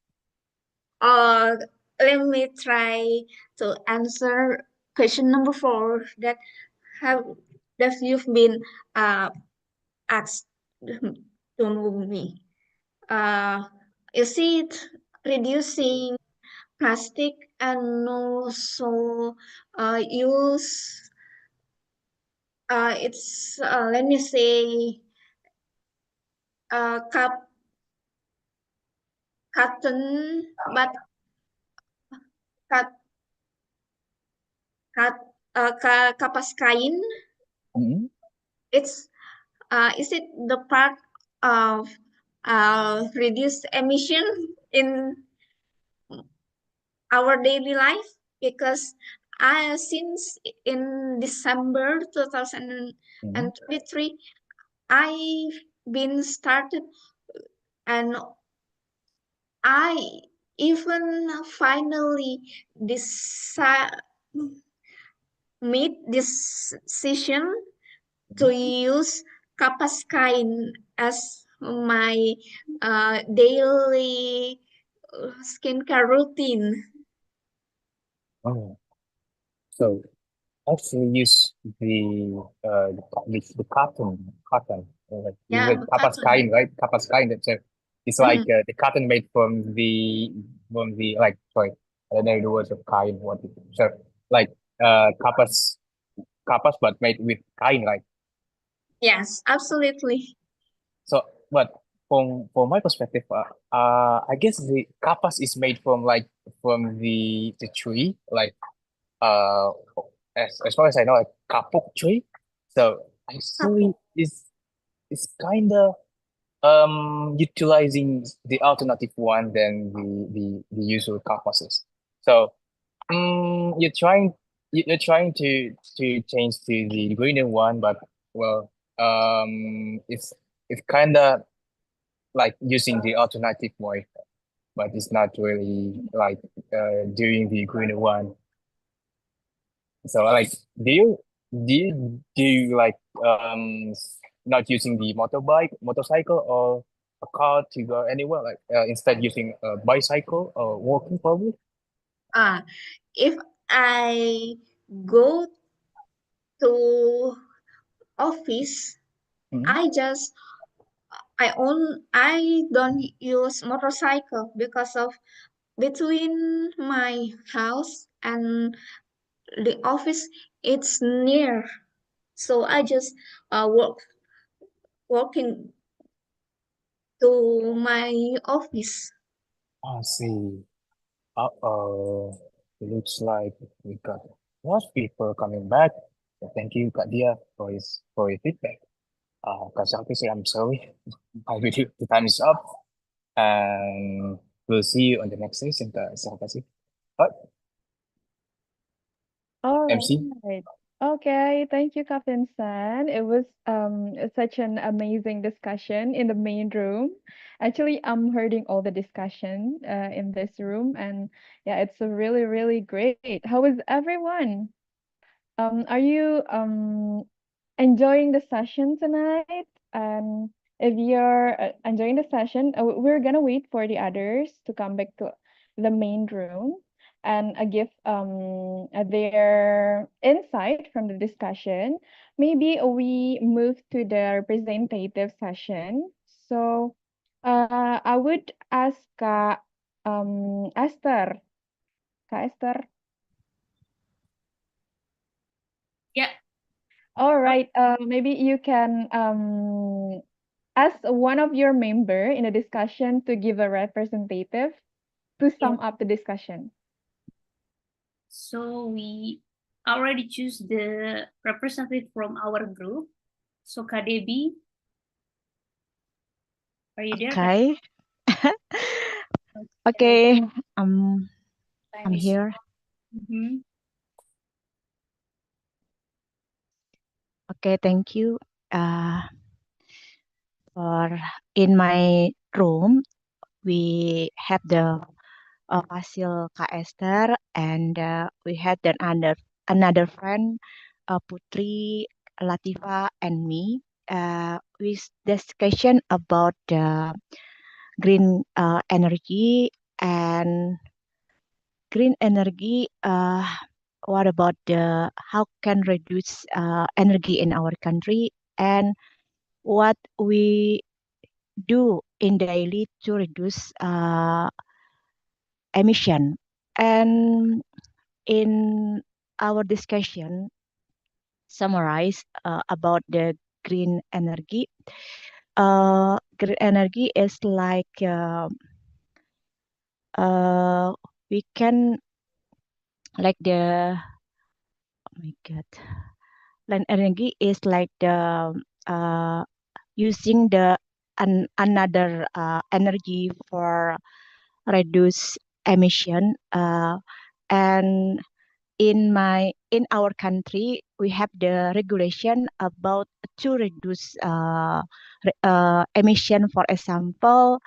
Let me try to answer question number 4 have that you've been asked to me. Is it reducing plastic and also use it's let me say cup cotton, but cut cut kapas kain. It's is it the part of reduce emission in our daily life? Because since in December 2023, I've been started, and I even finally decide made this decision to use kapas kain as my daily skincare routine. Oh, so actually use the cotton. You Yeah, said kapas cotton. kain, right? Kapas kain. That's it's like the cotton made from the like sorry, I don't know the words of kain. What so like kapas but made with kain, right? Yes, absolutely. So, but from my perspective, I guess the kapas is made from like from the tree, like uh, as far as I know, like kapuk tree. So actually, is kind of utilizing the alternative one than the usual kapases. So you're trying to change to the greener one, but well, it's kind of like using the alternative way, but it's not really like doing the greener one. So like, do you like not using the motorcycle or a car to go anywhere? Like instead using a bicycle or walking probably. If I go to office, Mhm. I don't use motorcycle because of between my house and the office it's near, so I just walking to my office. I see. Uh-oh. It looks like we got more people coming back. So thank you, Kak Dia, for your feedback. Kak Sakti, I'm sorry. I believe the time is up. And we'll see you on the next session, Kak Sakti. But All MC, right. Okay, thank you, Captain San. It was such an amazing discussion in the main room. Actually, I'm hearing all the discussion in this room, and yeah, it's a really, really great. How is everyone? Are you enjoying the session tonight? And if you're enjoying the session, we're gonna wait for the others to come back to the main room and give their insight from the discussion. Maybe we move to the representative session. So, I would ask Esther. Kak Esther. Yeah. All right. Maybe you can ask one of your member in a discussion to give a representative to Yeah. sum up the discussion. So we already choose the representative from our group. So Kak Debbie, are you there? Okay. Okay. I'm here. Mhm. Okay, thank you. For in my room, we have the Fasil Kak Esther, and we had another friend, Putri, Latifa, and me. With discussion about the green energy and green energy. What about the how can reduce energy in our country, and what we do in daily to reduce emission. And in our discussion, summarize about the green energy. Green energy is like we can like the oh my god, land energy is like the using the another energy for reduce emission. And in our country, we have the regulation about to reduce emission. For example,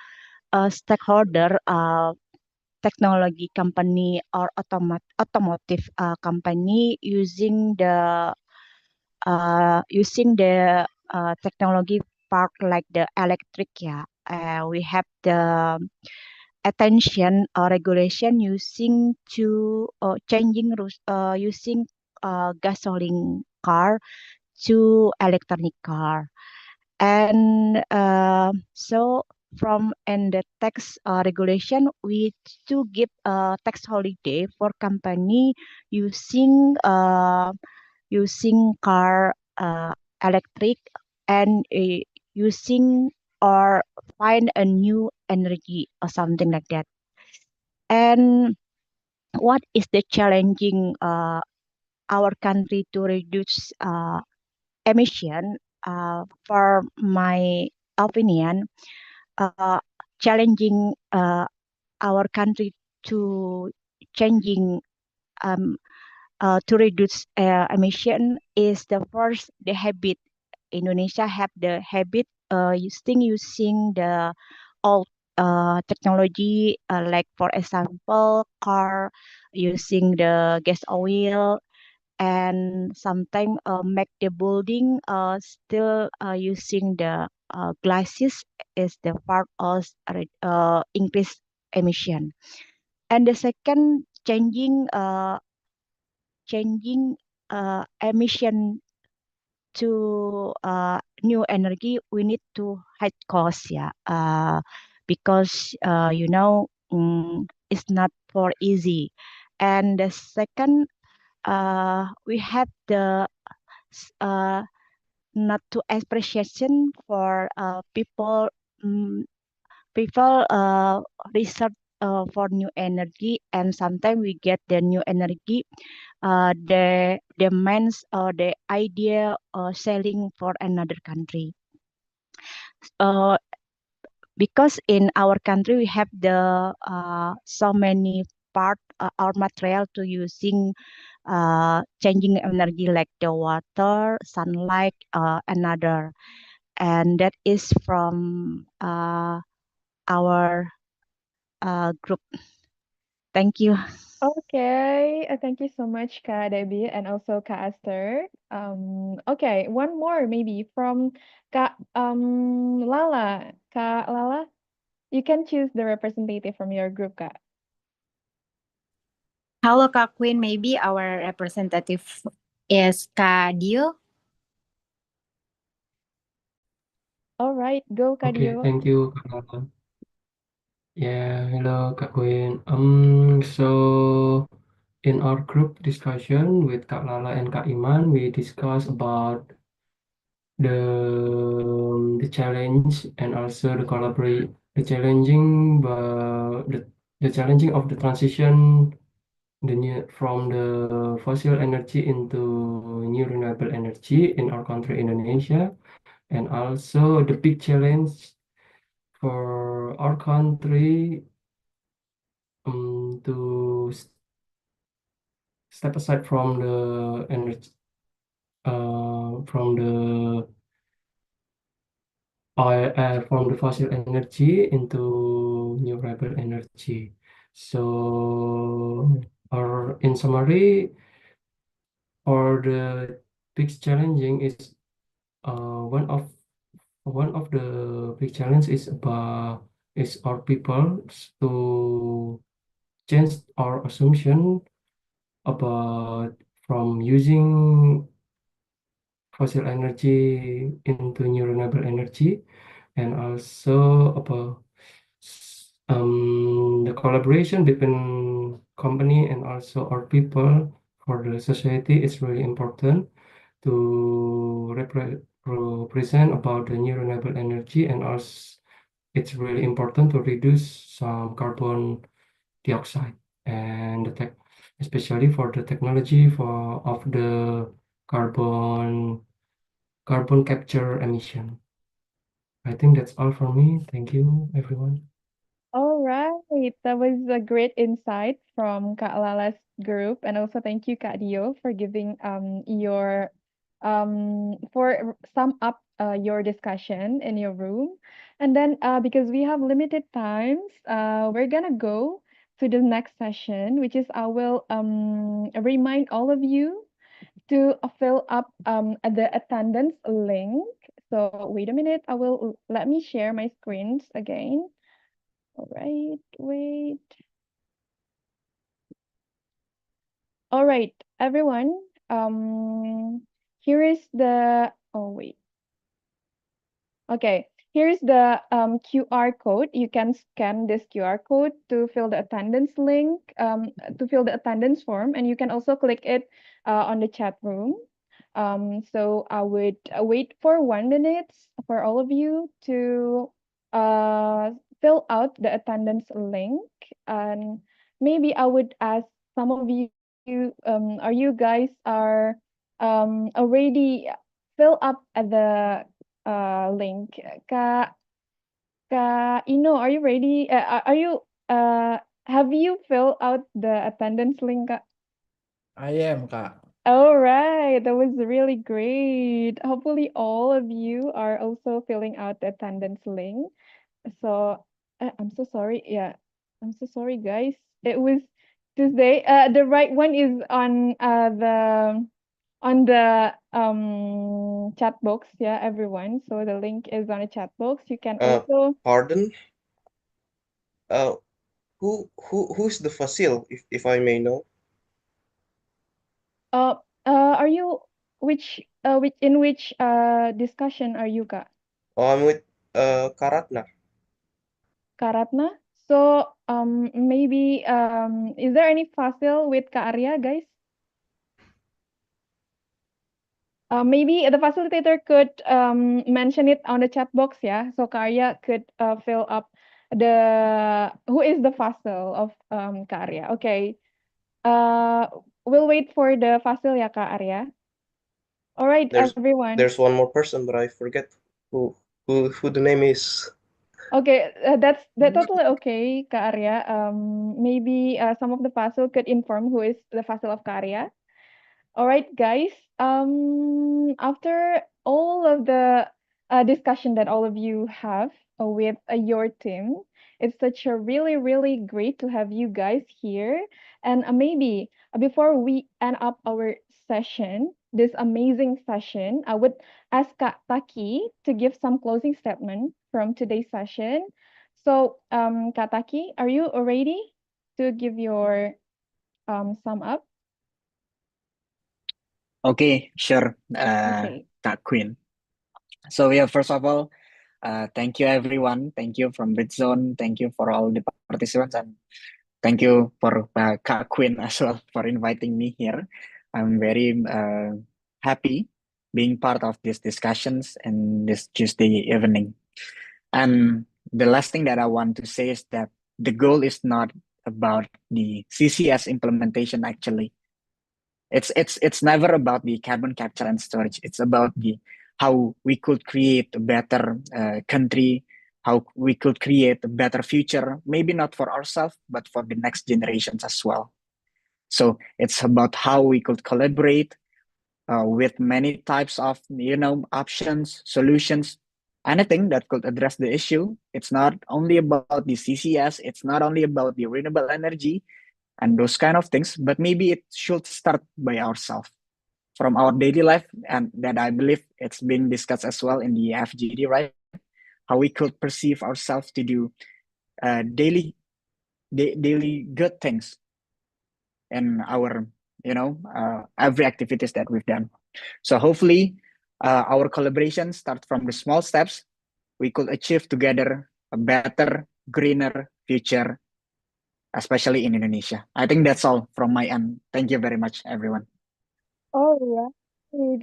a stakeholder technology company or automotive company using the technology part like the electric. Yeah, we have the attention or regulation using to changing using gasoline car to electronic car. And so from and the tax regulation, we to give a tax holiday for company using using car electric and using or find a new energy or something like that. And what is the challenging our country to reduce emission? For my opinion, uh, challenging our country to changing um, to reduce emission is the first the habit. Indonesia have the habit using the old technology like for example car using the gas oil and sometimes make the building still using the glasses is the part of increase emission. And the second changing emission to new energy, we need to hide costs, yeah, because it's not for easy. And the second, we have the uh, not to appreciation for um, people research for new energy, and sometimes we get the new energy the demands or the idea selling for another country. Uh, because in our country we have the so many part or material to using changing energy like the water, sunlight, another, and that is from our group. Thank you. Okay, thank you so much, Kak Debbie, and also Kak Esther. Okay, one more maybe from Kak Lala. Kak Lala, you can choose the representative from your group, Kak. Hello, Kak Queen. Maybe our representative is Kak Dio. All right, go, Kak Okay, Dio. thank you, Kak Lala. Yeah, hello, Kak Queen. So in our group discussion with Kak Lala and Kak Iman, we discuss about the challenge and also the collaborate the challenging the challenging of the transition the new from the fossil energy into new renewable energy in our country Indonesia, and also the big challenge for our country to step aside from the energy from the oil from the fossil energy into new renewable energy. So, or in summary, or the big challenging is one of the big challenge is about is our people to change our assumption about from using fossil energy into new renewable energy, and also about the collaboration between company and also our people for the society is really important to represent about the new renewable energy, and also it's really important to reduce some carbon dioxide and especially for the technology of the carbon capture emission. I think that's all for me. Thank you, everyone. All right, that was a great insight from Kak Lala's group, and also thank you, Kak Dio, for giving your for sum up your discussion in your room. And then because we have limited times, we're gonna go to the next session, which is I will remind all of you to fill up the attendance link. So wait a minute, let me share my screens again. All right, wait. All right, everyone. Here is the, oh wait. Okay, here's the QR code. You can scan this QR code to fill the attendance link, to fill the attendance form, and you can also click it on the chat room. So I would wait for 1 minute for all of you to fill out the attendance link, and maybe I would ask some of you, are you guys are already fill up at the link. Kak Ino, are you ready? Are you have you filled out the attendance link, Kak? I am, Kak. All right, that was really great. Hopefully, all of you are also filling out the attendance link. So, I'm so sorry. Yeah, I'm so sorry, guys. It was Tuesday. The right one is on the chat box, yeah, everyone. So the link is on the chat box. You can also Pardon? Uh, who's the facil, if I may know? are you which discussion are you, Kak? Oh, I'm with Karatna. Karatna? So maybe is there any facil with Kak Arya, guys? Maybe the facilitator could mention it on the chat box, yeah. So Kak Arya could fill up who is the facil of Kak Arya. Okay. We'll wait for the facil ya Kak Arya. All right, everyone. There's one more person, but I forget who the name is. Okay, that's totally okay, Kak Arya. Maybe some of the facil could inform who is the facil of Kak Arya. All right, guys. After all of the discussion that all of you have with your team, it's such a really, really great to have you guys here. And maybe before we end up our session, this amazing session, I would ask Kak Taki to give some closing statement from today's session. So, Kak Taki, are you ready to give your sum up? Okay, sure, Okay. Kak Queen. So yeah, first of all, thank you everyone. Thank you from Britzone. Thank you for all the participants, and thank you for Kak Queen as well for inviting me here. I'm very happy being part of these discussions and this Tuesday evening. And the last thing that I want to say is that the goal is not about the CCS implementation actually. It's never about the carbon capture and storage. It's about the how we could create a better country, how we could create a better future, maybe not for ourselves, but for the next generations as well. So it's about how we could collaborate with many types of options, solutions, anything that could address the issue. It's not only about the CCS. It's not only about the renewable energy and those kind of things, but maybe it should start by ourselves from our daily life, and that I believe it's being discussed as well in the FGD, right? How we could perceive ourselves to do daily good things in our every activities that we've done. So hopefully our collaboration starts from the small steps. We could achieve together a better, greener future, especially in Indonesia. I think that's all from my end. Thank you very much, everyone. All right.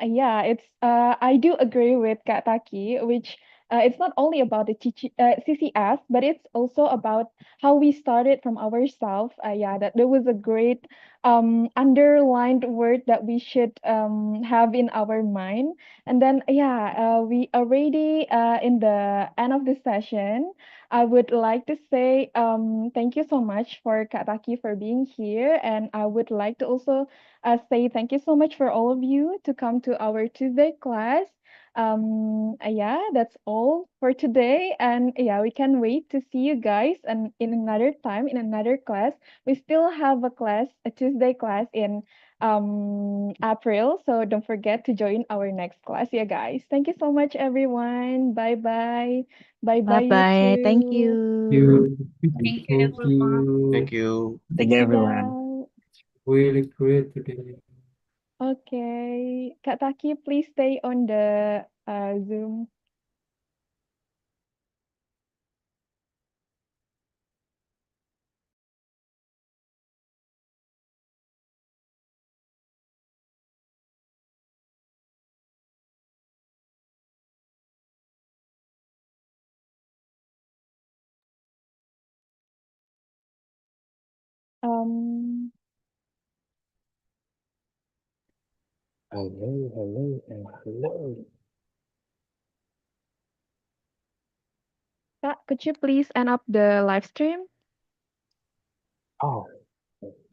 Yeah, I do agree with Kak Taki, which it's not only about the CCS, but it's also about how we started from ourselves. Yeah, that there was a great underlined word that we should have in our mind. And then yeah, we already in the end of the session. I would like to say thank you so much for Kak Taki for being here, and I would like to also say thank you so much for all of you to come to our Tuesday class. Yeah, that's all for today. And yeah, we can wait to see you guys and in another time in another class. We still have a class, a Tuesday class in April. So don't forget to join our next class, yeah, guys. Thank you so much, everyone. Bye bye. Bye bye, you Bye-bye. Thank too. you. Thank you, Thank everyone. Thank you. you. Thank you, everyone. Bye. Really great today. Okay. Kak Taki, please stay on the Zoom. Um, Hello, hello, and hello. Kak, could you please end up the live stream? Oh,